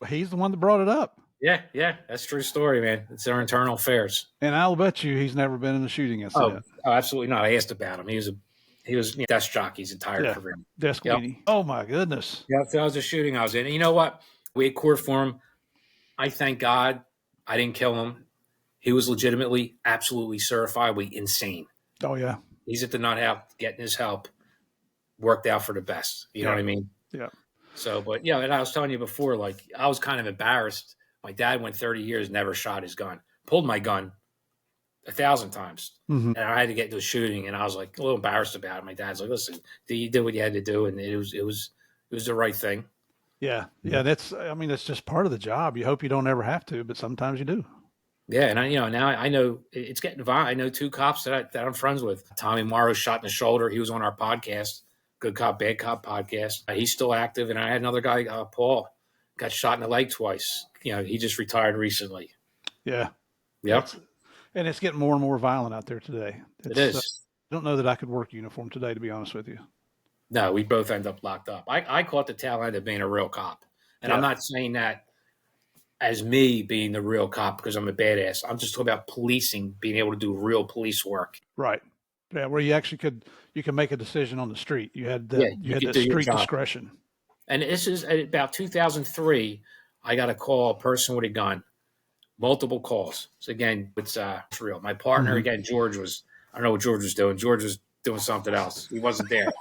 He's the one that brought it up. Yeah, that's a true story, man. It's their internal affairs. And I'll bet you he's never been in a shooting incident. Oh, absolutely not. I asked about him. He was desk jockey his entire career. Desk weenie. Oh my goodness. Yeah, if that was a shooting I was in. And you know what? We had court for him. I thank God I didn't kill him. He was legitimately, absolutely certifiably insane. Oh yeah. He's at the nut house getting his help. Worked out for the best. You know what I mean? Yeah. So, but yeah, and I was telling you before, like I was kind of embarrassed. My dad went 30 years, never shot his gun. Pulled my gun 1,000 times, and I had to get into a shooting, and I was like a little embarrassed about it. My dad's like, "Listen, you did what you had to do, and it was the right thing." Yeah. That's just part of the job. You hope you don't ever have to, but sometimes you do. Yeah, and now I know it's getting violent. I know 2 cops that I'm friends with. Tommy Morrow shot in the shoulder. He was on our podcast, Good Cop, Bad Cop podcast. He's still active, and I had another guy, Paul, got shot in the leg twice. He just retired recently. Yeah. Yep. And it's getting more and more violent out there today. It is. I don't know that I could work uniform today, to be honest with you. No, we both end up locked up. I caught the tail end of being a real cop. And I'm not saying that as me being the real cop because I'm a badass. I'm just talking about policing, being able to do real police work. Right. Yeah, where you actually could make a decision on the street. You had that street discretion. And this is about 2003. I got a call, a person with a gun, multiple calls. So again, it's real. My partner, again, George I don't know what George was doing. George was doing something else. He wasn't there.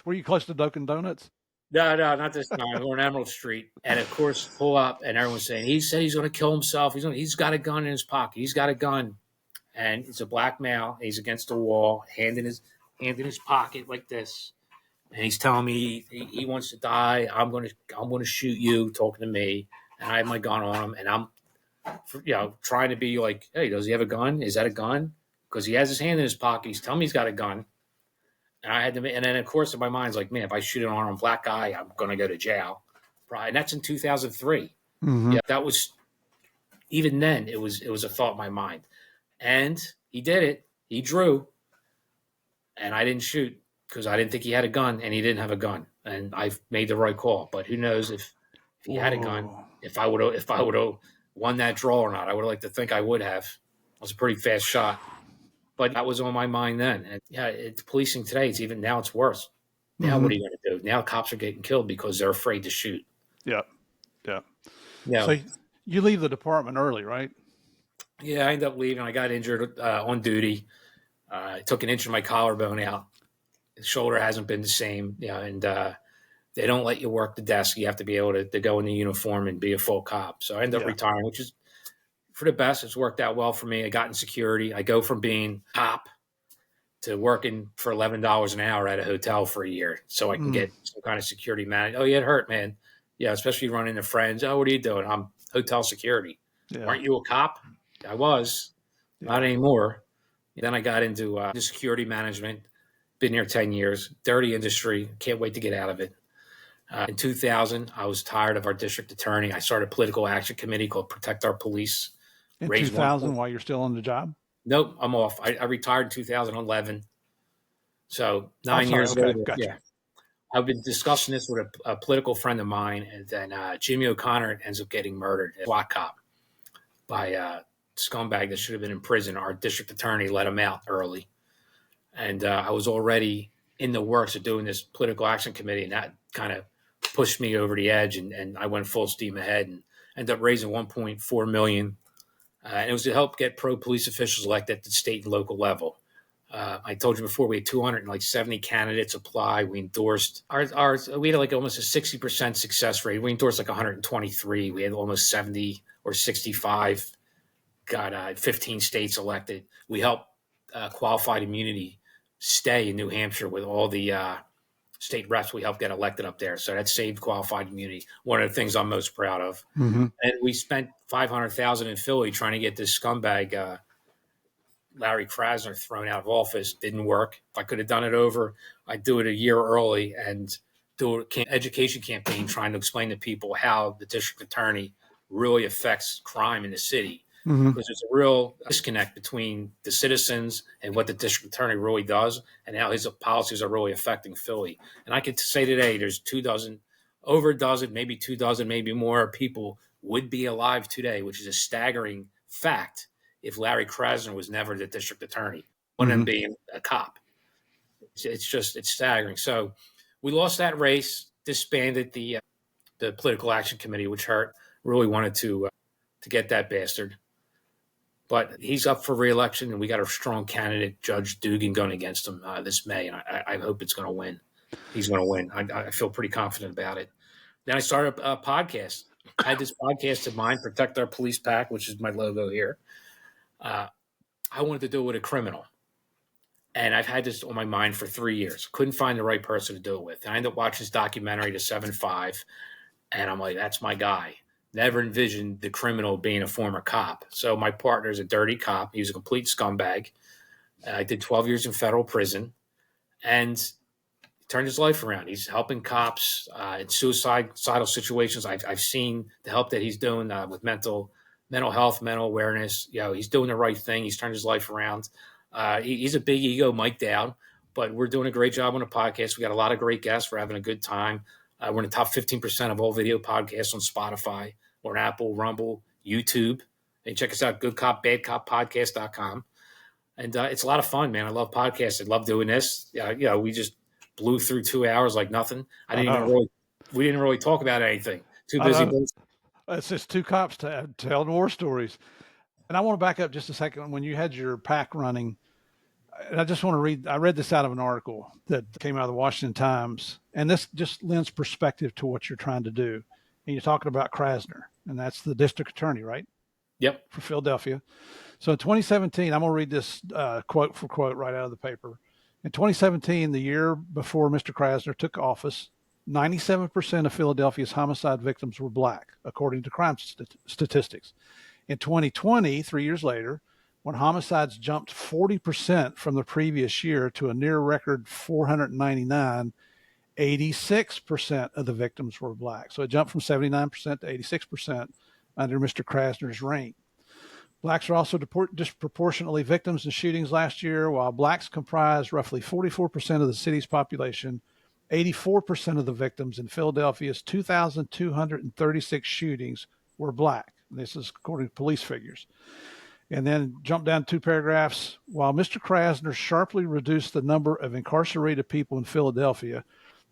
Were you close to Dunkin' Donuts? No, not this time. We're on Emerald Street. And of course, pull up and everyone's saying, he said he's going to kill himself. He's got a gun in his pocket. He's got a gun. And it's a black male. He's against the wall, hand in his pocket like this. And he's telling me he wants to die. I'm going to shoot you, talking to me. And I have my gun on him. And I'm, trying to be like, hey, does he have a gun? Is that a gun? Because he has his hand in his pocket. He's telling me he's got a gun. And and then of course in my mind's like, man, if I shoot an unarmed black guy, I'm going to go to jail. And that's in 2003. Yeah, that was, even then it was a thought in my mind. And he did it. He drew. And I didn't shoot because I didn't think he had a gun and he didn't have a gun. And I made the right call. But who knows if he had a gun, if I would have won that draw or not. I would like to think I would have. It was a pretty fast shot. But that was on my mind then. And it's policing today. Now it's worse. Now what are you going to do? Now cops are getting killed because they're afraid to shoot. Yeah. So you leave the department early, right? Yeah, I ended up leaving. I got injured on duty. I took an inch of my collarbone out. The shoulder hasn't been the same. And they don't let you work the desk. You have to be able to go in the uniform and be a full cop. So I ended up retiring, which is for the best. It's worked out well for me. I got in security. I go from being cop to working for $11 an hour at a hotel for a year so I can get some kind of security manager. Oh, yeah, it hurt, man. Yeah, especially running into friends. Oh, what are you doing? I'm hotel security. Yeah. Aren't you a cop? I was. Not anymore. Then I got into security management. Been here 10 years. Dirty industry. Can't wait to get out of it. In 2000, I was tired of our district attorney. I started a political action committee called Protect Our Police. In 2000, while you're still on the job? Nope, I'm off. I retired in 2011. So 9 years later, gotcha. I've been discussing this with a political friend of mine, and then Jimmy O'Connor ends up getting murdered, a SWAT cop, by a scumbag that should have been in prison. Our district attorney let him out early. And I was already in the works of doing this political action committee, and that kind of pushed me over the edge, and I went full steam ahead and ended up raising $1.4 million. And it was to help get pro-police officials elected at the state and local level. I told you before, we had 270 candidates apply. We endorsed we had like almost a 60% success rate. We endorsed like 123. We had almost 70 or 65. Got 15 states elected. We helped qualified immunity stay in New Hampshire with all the state reps we helped get elected up there. So that saved qualified immunity. One of the things I'm most proud of. And we spent $500,000 in Philly trying to get this scumbag Larry Krasner thrown out of office. Didn't work. If I could have done it over, I'd do it a year early and do an education campaign trying to explain to people how the district attorney really affects crime in the city. Mm-hmm. because there's a real disconnect between the citizens and what the district attorney really does and how his policies are really affecting Philly. And I could say today there's 24, over a dozen, maybe 24, maybe more people would be alive today, which is a staggering fact if Larry Krasner was never the district attorney, one of them Mm-hmm. being a cop. It's staggering. So we lost that race, disbanded the political action committee, which hurt. Really wanted to get that bastard, but he's up for re-election, and we got a strong candidate, Judge Dugan, going against him this May, and I hope it's going to win. He's going to win. I feel pretty confident about it. Then I started a podcast. I had this podcast of mine, Protect Our Police Pack, which is my logo here. I wanted to do it with a criminal. And I've had this on my mind for 3 years. Couldn't find the right person to do it with. And I ended up watching this documentary, The 7-5, and I'm like, that's my guy. Never envisioned the criminal being a former cop. So my partner is a dirty cop. He was a complete scumbag. I did 12 years in federal prison and turned his life around. He's helping cops in suicidal situations. I've seen the help that he's doing with mental health, mental awareness. He's doing the right thing. He's turned his life around. He's a big ego, Mike Dowd, but we're doing a great job on the podcast. We got a lot of great guests. We're having a good time. We're in the top 15% of all video podcasts on Spotify or Apple, Rumble, YouTube. And check us out, goodcopbadcoppodcast.com. And it's a lot of fun, man. I love podcasts. I love doing this. We just blew through 2 hours like nothing. We didn't really talk about anything. Too busy. It's just two cops to tell war stories. And I want to back up just a second. When you had your pack running, and I just want to I read this out of an article that came out of the Washington Times, and this just lends perspective to what you're trying to do. And you're talking about Krasner, and that's the district attorney, right? Yep. For Philadelphia. So in 2017, I'm going to read this quote for quote right out of the paper. In 2017, the year before Mr. Krasner took office, 97% of Philadelphia's homicide victims were black, according to crime statistics. In 2020, 3 years later, when homicides jumped 40% from the previous year to a near record 499, 86% of the victims were black. So it jumped from 79% to 86% under Mr. Krasner's reign. Blacks are also disproportionately victims in shootings last year. While blacks comprise roughly 44% of the city's population, 84% of the victims in Philadelphia's 2,236 shootings were black. This is according to police figures. And then jump down 2 paragraphs. While Mr. Krasner sharply reduced the number of incarcerated people in Philadelphia,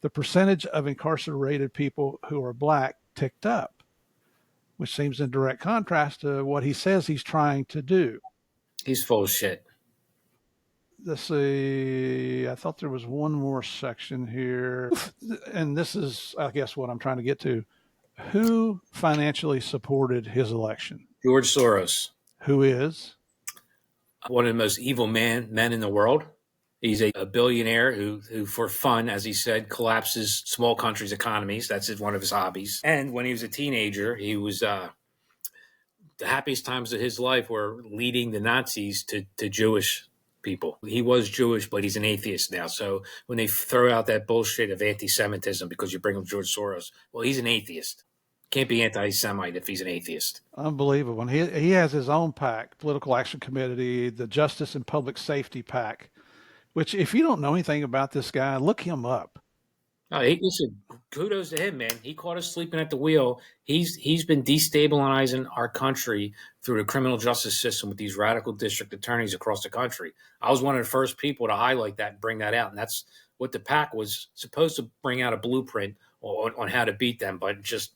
the percentage of incarcerated people who are black ticked up, which seems in direct contrast to what he says he's trying to do. He's full of shit. Let's see. I thought there was one more section here. And this is, I guess, what I'm trying to get to. Who financially supported his election? George Soros. Who is? One of the most evil men in the world. He's a billionaire who, for fun, as he said, collapses small countries' economies. That's one of his hobbies. And when he was a teenager, he was the happiest times of his life were leading the Nazis to Jewish people. He was Jewish, but he's an atheist now. So when they throw out that bullshit of anti-Semitism because you bring up George Soros, well, he's an atheist. Can't be anti-Semite if he's an atheist. Unbelievable. And he has his own PAC, Political Action Committee, the Justice and Public Safety PAC, which if you don't know anything about this guy, look him up. Listen, kudos to him, man. He caught us sleeping at the wheel. He's been destabilizing our country through the criminal justice system with these radical district attorneys across the country. I was one of the first people to highlight that and bring that out. And that's what the PAC was supposed to bring out, a blueprint on how to beat them. But just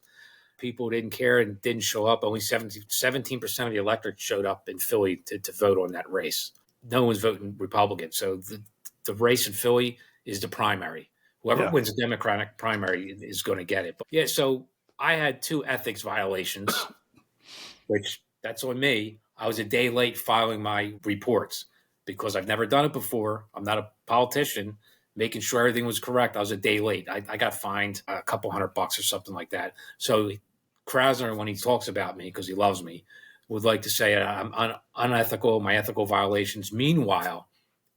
people didn't care and didn't show up. Only 17% of the electorate showed up in Philly to vote on that race. No one's voting Republican. So the race in Philly is the primary. Whoever wins the Democratic primary is going to get it. But yeah, so I had 2 ethics violations, which that's on me. I was a day late filing my reports because I've never done it before. I'm not a politician. Making sure everything was correct. I was a day late. I got fined a couple $100 or something like that. So Krasner, when he talks about me, because he loves me, would like to say I'm unethical, my ethical violations. Meanwhile,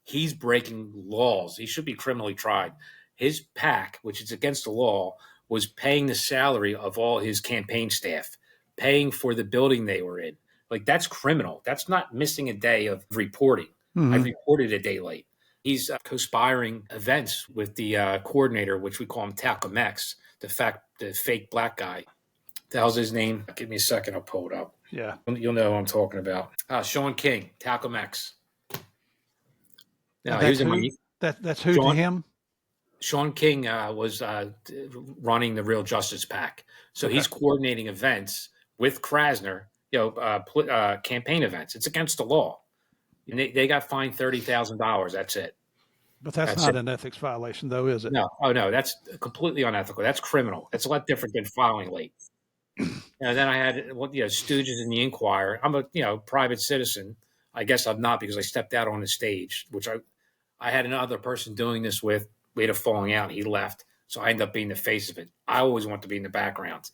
he's breaking laws. He should be criminally tried. His PAC, which is against the law, was paying the salary of all his campaign staff, paying for the building they were in, Like, that's criminal. That's not missing a day of reporting. Mm-hmm. I reported a day late. He's conspiring events with the coordinator, which we call him Talcum X, the fake black guy. The hell's his name? Give me a second. I'll pull it up. Yeah. You'll know who I'm talking about. Sean King, Talcum X. No, he was in my... That's who to him? Sean King was running the Real Justice PAC. So he's coordinating events with Krasner, campaign events. It's against the law. And they got fined $30,000. That's it. But that's not an ethics violation, though, is it? No. Oh, no. That's completely unethical. That's criminal. It's a lot different than filing late. And then I had stooges in the Inquirer. I'm a private citizen. I guess I'm not, because I stepped out on the stage, which I had another person doing this with. We had a falling out. He left. So I ended up being the face of it. I always want to be in the background.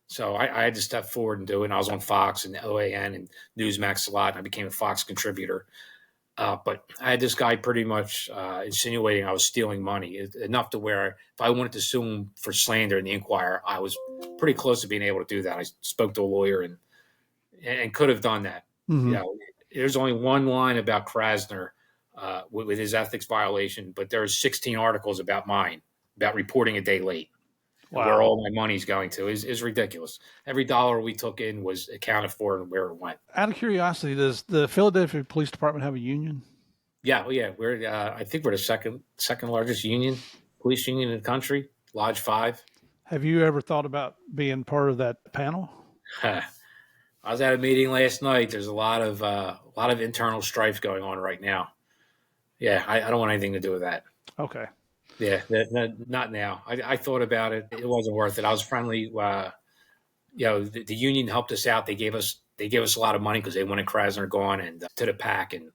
So I had to step forward and do it. And I was on Fox and OAN and Newsmax a lot. And I became a Fox contributor. But I had this guy pretty much insinuating I was stealing money, enough to where if I wanted to sue him for slander in the Inquirer, I was pretty close to being able to do that. I spoke to a lawyer and could have done that. Mm-hmm. There's only one line about Krasner with his ethics violation, but there's 16 articles about mine, about reporting a day late. Wow. Where all my money's going to is ridiculous. Every dollar we took in was accounted for and where it went. Out of curiosity, does the Philadelphia Police Department have a union? Yeah, we're I think we're the second largest police union in the country, Lodge 5. Have you ever thought about being part of that panel? I was at a meeting last night. There's a lot of internal strife going on right now. Yeah, I don't want anything to do with that. Okay. Yeah, not now. I thought about it. It wasn't worth it. I was friendly. The union helped us out. They gave us a lot of money because they wanted Krasner gone and to the PAC, and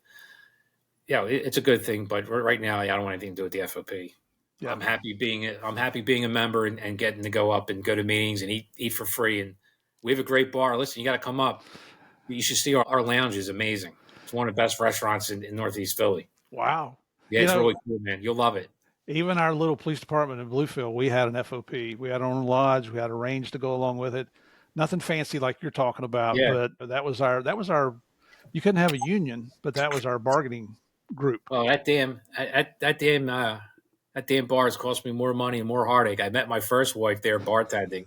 it's a good thing. But right now, I don't want anything to do with the FOP. Yeah. I'm happy being a member and getting to go up and go to meetings and eat for free. And we have a great bar. Listen, you got to come up. You should see our lounge is amazing. It's one of the best restaurants in Northeast Philly. Wow. Yeah, it's really cool, man. You'll love it. Even our little police department in Bluefield, we had an FOP. We had our own lodge. We had a range to go along with it. Nothing fancy like you're talking about, but that was our. You couldn't have a union, but that was our bargaining group. Oh, that damn bar has cost me more money and more heartache. I met my first wife there bartending.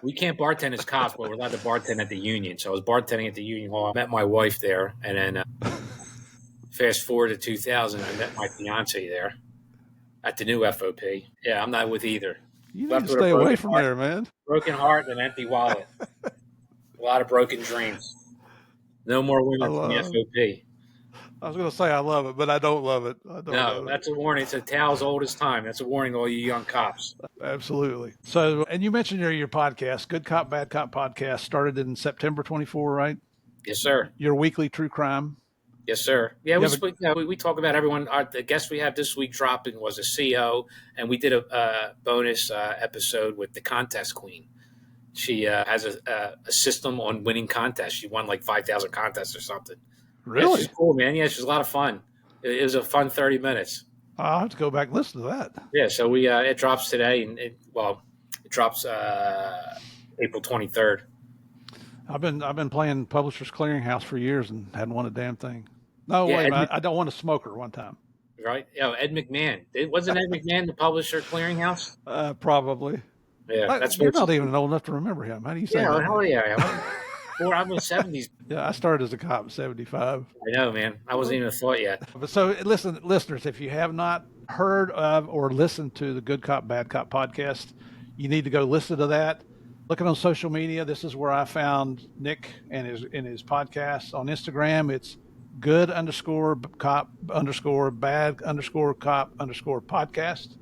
We can't bartend as cops, but we're allowed to bartend at the union. So I was bartending at the union hall. I met my wife there, and then fast forward to 2000, I met my fiance there. At the new FOP. Yeah, I'm not with either. You need to stay away from there, man. Broken heart and an empty wallet. A lot of broken dreams. No more women from the FOP. I was going to say I love it, but I don't love it. That's a warning. It's a tale as old as time. That's a warning to all you young cops. Absolutely. So, and you mentioned your podcast, Good Cop, Bad Cop podcast, started in September 24, right? Yes, sir. Your weekly true crime. Yes, sir. Yeah, we talk about everyone. The guest we have this week dropping was a CO, and we did a bonus episode with the contest queen. She has a system on winning contests. She won like 5,000 contests or something. Really? Yeah, she's cool, man. Yeah, she's a lot of fun. It was a fun 30 minutes. I'll have to go back and listen to that. Yeah, so it drops today, and it drops April 23rd. I've been playing Publishers Clearinghouse for years and hadn't won a damn thing. No, wait a minute. I don't want a smoker one time. Right? Ed McMahon. Wasn't Ed McMahon the Publisher Clearinghouse? Probably. Yeah, you're not even old enough to remember him. How do you say that? Hell yeah. I'm in the 70s. Yeah, I started as a cop in 75. I know, man. I wasn't even a thought yet. But so, listen, listeners, if you have not heard of or listened to the Good Cop, Bad Cop podcast, you need to go listen to that. Looking on social media, this is where I found Nick and his podcast. On Instagram, it's good_cop_bad_cop_podcast.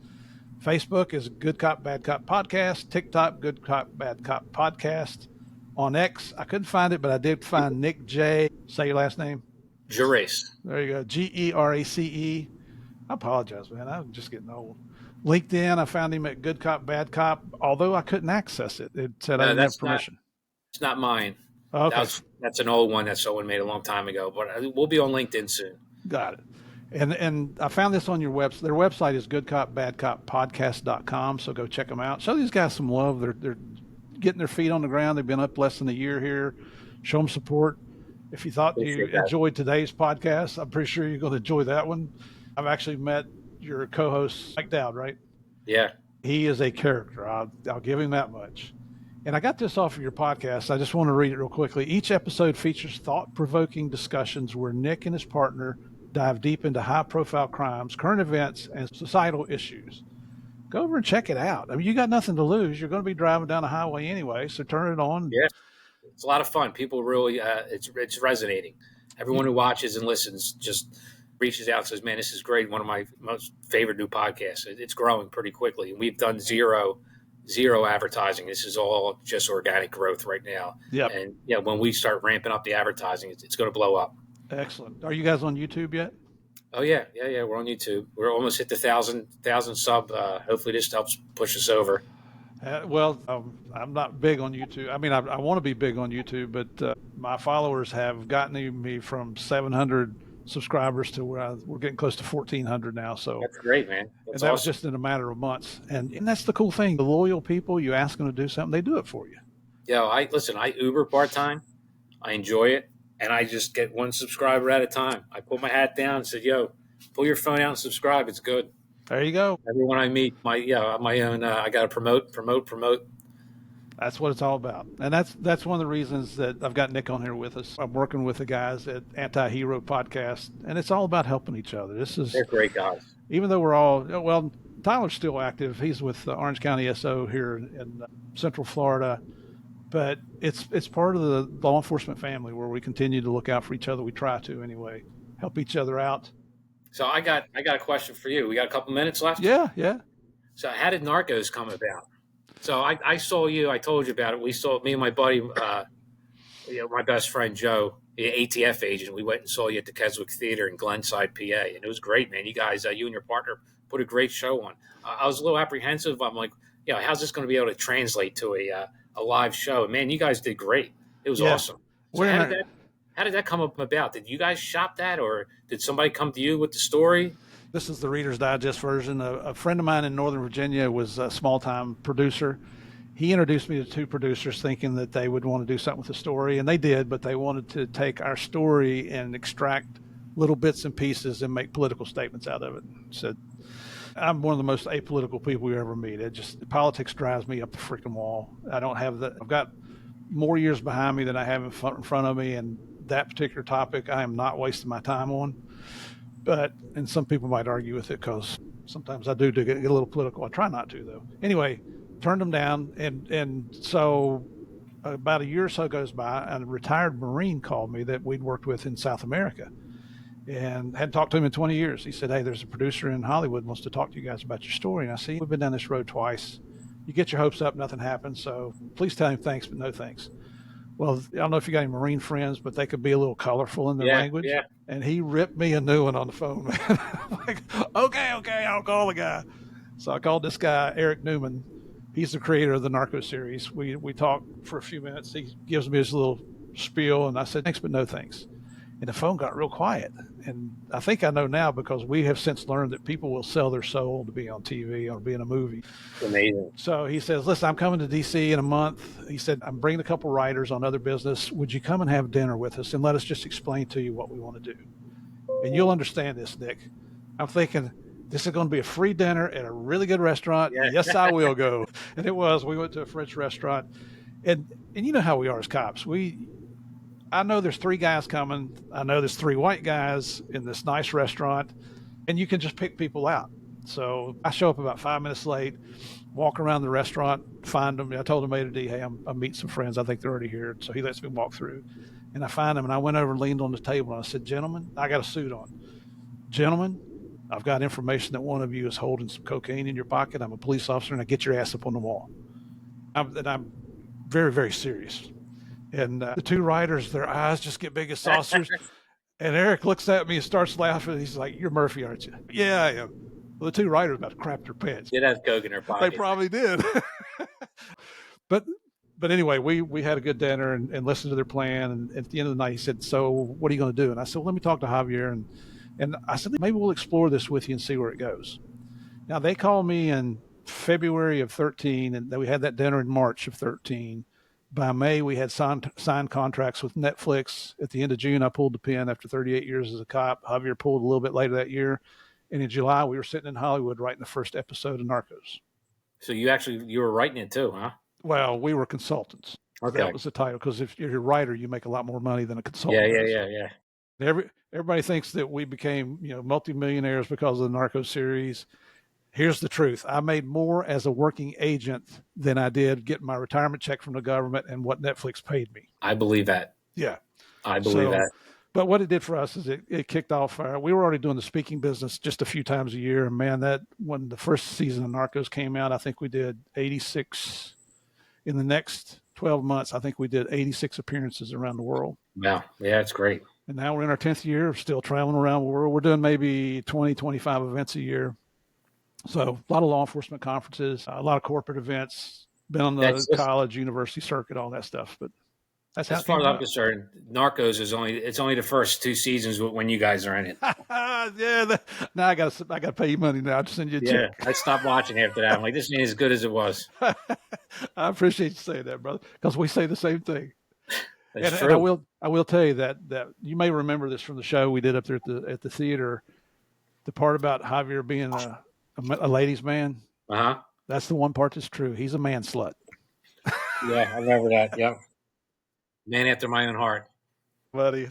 Facebook is Good Cop, Bad Cop podcast. TikTok, Good Cop, Bad Cop podcast. On X, I couldn't find it, but I did find Nick J. Say your last name. Gerace. There you go. Gerace. I apologize, man. I'm just getting old. LinkedIn, I found him at Good Cop, Bad Cop, although I couldn't access it. It said I didn't have permission. It's not mine. Okay. That's an old one that someone made a long time ago, but we'll be on LinkedIn soon. Got it. And I found this on your website. Their website is goodcopbadcoppodcast.com, so go check them out. Show these guys some love. They're getting their feet on the ground. They've been up less than a year here. show them support. If you thought you Appreciate that. enjoyed today's podcast, I'm pretty sure you're going to enjoy that one. I've actually met your co-host, Mike Dowd, right? Yeah. He is a character. I'll give him that much. And I got this off of your podcast. I just want to read it real quickly. Each episode features thought-provoking discussions where Nick and his partner dive deep into high-profile crimes, current events, and societal issues. Go over and check it out. I mean, you got nothing to lose. You're going to be driving down the highway anyway, so turn it on. Yeah. It's a lot of fun. People really, it's resonating. Everyone who watches and listens just reaches out and says, man, this is great. One of my most favorite new podcasts. It's growing pretty quickly. And we've done zero advertising. This is all just organic growth right now. Yep. And yeah, when we start ramping up the advertising, it's going to blow up. Excellent. Are you guys on YouTube yet? Oh yeah. We're on YouTube. We're almost hit the 1,000 sub. Hopefully this helps push us over. I'm not big on YouTube. I mean, I want to be big on YouTube, but my followers have gotten me from 700 subscribers to where we're getting close to 1,400 now. So that's great, man. That's awesome. Was just in a matter of months. And that's the cool thing. The loyal people, you ask them to do something, they do it for you. Yo, I Uber part-time. I enjoy it. And I just get one subscriber at a time. I put my hat down and said, yo, pull your phone out and subscribe. It's good. There you go. Everyone I meet, my own, I got to promote. That's what it's all about. And that's one of the reasons that I've got Nick on here with us. I'm working with the guys at Anti-Hero Podcast, and it's all about helping each other. They're great guys. Even though we're all, well, Tyler's still active. He's with Orange County SO here in Central Florida. But it's part of the law enforcement family where we continue to look out for each other. We try to anyway, help each other out. So I got a question for you. We got a couple minutes left? Yeah. So how did Narcos come about? So I saw you. I told you about it. We saw me and my buddy, my best friend Joe, the ATF agent. We went and saw you at the Keswick Theater in Glenside, PA, and it was great, man. You guys, you and your partner, put a great show on. I was a little apprehensive. I'm like, how's this going to be able to translate to a live show? And man, you guys did great. It was awesome. So how did that come about? Did you guys shop that, or did somebody come to you with the story? This is the Reader's Digest version. A friend of mine in Northern Virginia was a small-time producer. He introduced me to two producers thinking that they would want to do something with the story, and they did, but they wanted to take our story and extract little bits and pieces and make political statements out of it. Said, I'm one of the most apolitical people you ever meet. Politics drives me up the freaking wall. I've got more years behind me than I have in front of me, and that particular topic I am not wasting my time on. And some people might argue with it because sometimes I do get a little political. I try not to, though. Anyway, turned them down. And so about a year or so goes by, and a retired Marine called me that we'd worked with in South America and hadn't talked to him in 20 years. He said, hey, there's a producer in Hollywood wants to talk to you guys about your story. And I said, we've been down this road twice. You get your hopes up, nothing happens. So please tell him thanks, but no thanks. Well, I don't know if you got any Marine friends, but they could be a little colorful in their language. Yeah. And he ripped me a new one on the phone, man. I'm like, okay, I'll call the guy. So I called this guy, Eric Newman. He's the creator of the Narcos series. We talked for a few minutes. He gives me his little spiel, and I said, thanks, but no thanks. And the phone got real quiet. And I think I know now because we have since learned that people will sell their soul to be on TV or be in a movie. Amazing. So he says, listen, I'm coming to D.C. in a month. He said, I'm bringing a couple writers on other business. Would you come and have dinner with us and let us just explain to you what we want to do? And you'll understand this, Nick. I'm thinking, this is going to be a free dinner at a really good restaurant. Yeah. Yes, I will go. And it was. We went to a French restaurant. And you know how we are as cops. I know there's three guys coming. I know there's three white guys in this nice restaurant, and you can just pick people out. So I show up about 5 minutes late, walk around the restaurant, find them. I told him A to D, hey, I'm meeting some friends. I think they're already here. So he lets me walk through, and I find them, and I went over and leaned on the table, and I said, gentlemen, I got a suit on. Gentlemen, I've got information that one of you is holding some cocaine in your pocket. I'm a police officer, and I get your ass up on the wall. I'm very, very serious. And the two writers, their eyes just get big as saucers. And Eric looks at me and starts laughing. He's like, you're Murphy, aren't you? Yeah, I am. Well, the two writers about to crap their pants. Did have coke in their pocket. They probably did. But anyway, we had a good dinner and listened to their plan. And at the end of the night, he said, so what are you going to do? And I said, well, let me talk to Javier. And I said, maybe we'll explore this with you and see where it goes. Now, they called me in February of 13, and then we had that dinner in March of 13. By May, we had signed contracts with Netflix. At the end of June, I pulled the pin after 38 years as a cop. Javier pulled a little bit later that year. And in July, we were sitting in Hollywood writing the first episode of Narcos. So you were writing it too, huh? Well, we were consultants. Okay. That was the title, because if you're a writer, you make a lot more money than a consultant. Yeah. Everybody thinks that we became, multimillionaires because of the Narcos series. Here's the truth. I made more as a working agent than I did getting my retirement check from the government and what Netflix paid me. I believe that. Yeah. I believe that. But what it did for us is it kicked off. We were already doing the speaking business just a few times a year. And man, that when the first season of Narcos came out, I think we did 86. In the next 12 months, I think we did 86 appearances around the world. Wow. Yeah, it's great. And now we're in our 10th year, still traveling around the world. We're doing maybe 20, 25 events a year. So a lot of law enforcement conferences, a lot of corporate events, been on the college, university circuit, all that stuff. But that's as far as I'm concerned, Narcos is only the first 2 seasons when you guys are in it. Yeah. Now I got to pay you money now to send you a check. I stopped watching after that. I'm like, this ain't as good as it was. I appreciate you saying that, brother, because we say the same thing. That's true. And I will tell you that you may remember this from the show we did up there at the theater. The part about Javier being a ladies' man. Uh-huh. That's the one part that's true. He's a man slut. Yeah, I remember that. Yeah. Man after my own heart. Buddy,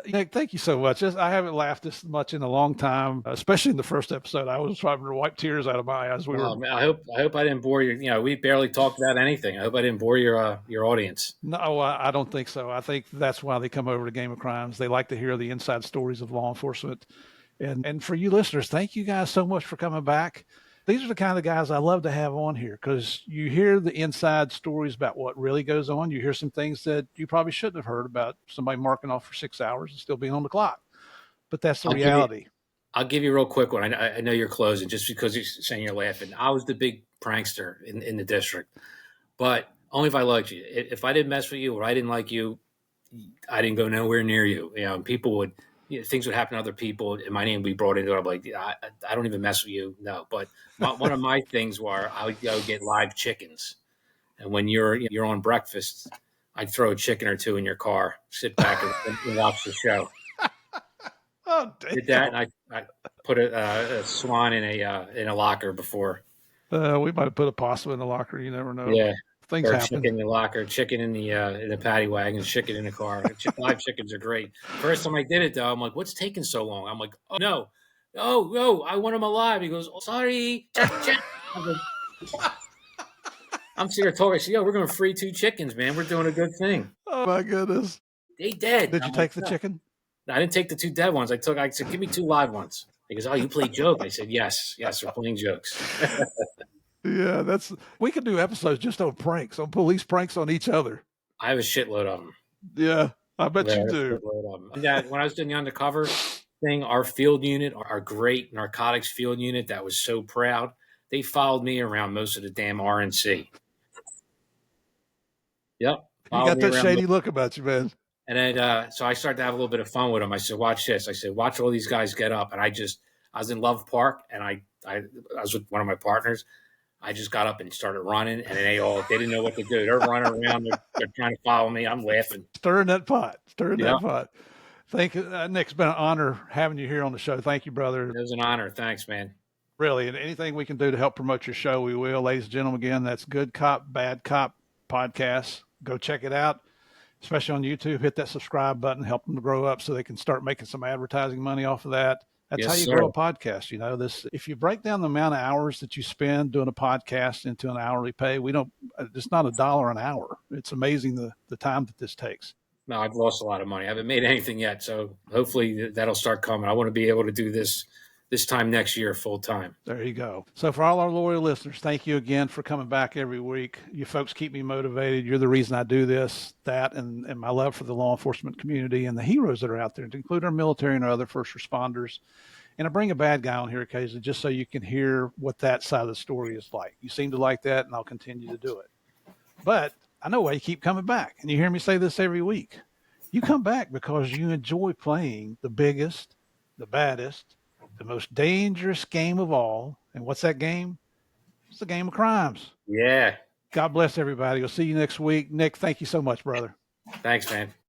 Nick, thank you so much. I haven't laughed this much in a long time, especially in the first episode. I was trying to wipe tears out of my eyes. Man, I hope I didn't bore you. We barely talked about anything. I hope I didn't bore your audience. No, I don't think so. I think that's why they come over to Game of Crimes. They like to hear the inside stories of law enforcement. And for you listeners, thank you guys so much for coming back. These are the kind of guys I love to have on here, because you hear the inside stories about what really goes on. You hear some things that you probably shouldn't have heard about somebody marking off for 6 hours and still being on the clock. But that's the reality. I'll give you a real quick one. I know you're closing just because you're saying you're laughing. I was the big prankster in the district, but only if I liked you. If I didn't mess with you or I didn't like you, I didn't go nowhere near you. And people would. Things would happen to other people, and my name would be brought into it. I'm like, I don't even mess with you. No, but one of my things were I would go get live chickens, and when you're on breakfast, I'd throw a chicken or two in your car, sit back and watch the show. Oh, damn. Did that, and I put a swan in a locker before. We might have put a possum in the locker. You never know. Yeah. Things happen. Chicken in the locker, chicken in the paddy wagon, chicken in the car. Live chickens are great. First time I did it, though, I'm like, what's taking so long? I'm like, oh, no. Oh, I want him alive. He goes, oh, sorry. I'm sitting here talking. I said, we're going to free 2 chickens, man. We're doing a good thing. Oh, my goodness. They dead. Did you take the chicken? I didn't take the 2 dead ones. I said, give me 2 live ones. He goes, oh, you play joke? I said, yes, we're playing jokes. Yeah, we could do episodes just on pranks, on police pranks on each other. I have a shitload of them. Yeah, I bet you do. When I was doing the undercover thing, our field unit, our great narcotics field unit that was so proud, they followed me around most of the damn RNC. Yep. You got that shady look about you, man. And then, so I started to have a little bit of fun with them. I said, watch this. I said, watch all these guys get up. And I was in Love Park, and I was with one of my partners. I just got up and started running, and they didn't know what to do. They're running around. They're trying to follow me. I'm laughing. Stirring that pot. Thank you. Nick, it's been an honor having you here on the show. Thank you, brother. It was an honor. Thanks, man. Really. And anything we can do to help promote your show, we will. Ladies and gentlemen, again, that's Good Cop, Bad Cop podcast. Go check it out, especially on YouTube. Hit that subscribe button. Help them to grow up so they can start making some advertising money off of that. That's how you grow a podcast. If you break down the amount of hours that you spend doing a podcast into an hourly pay, it's not $1 an hour. It's amazing the time that this takes. No, I've lost a lot of money. I haven't made anything yet. So hopefully that'll start coming. I want to be able to do this time next year full time. There you go. So for all our loyal listeners, thank you again for coming back every week. You folks keep me motivated. You're the reason I do this, and my love for the law enforcement community and the heroes that are out there, to include our military and our other first responders. And I bring a bad guy on here occasionally just so you can hear what that side of the story is like. You seem to like that, and I'll continue to do it. But I know why you keep coming back. And you hear me say this every week. You come back because you enjoy playing the biggest, the baddest, the most dangerous game of all. And what's that game? It's the Game of Crimes. Yeah. God bless everybody. We'll see you next week. Nick, thank you so much, brother. Thanks, man.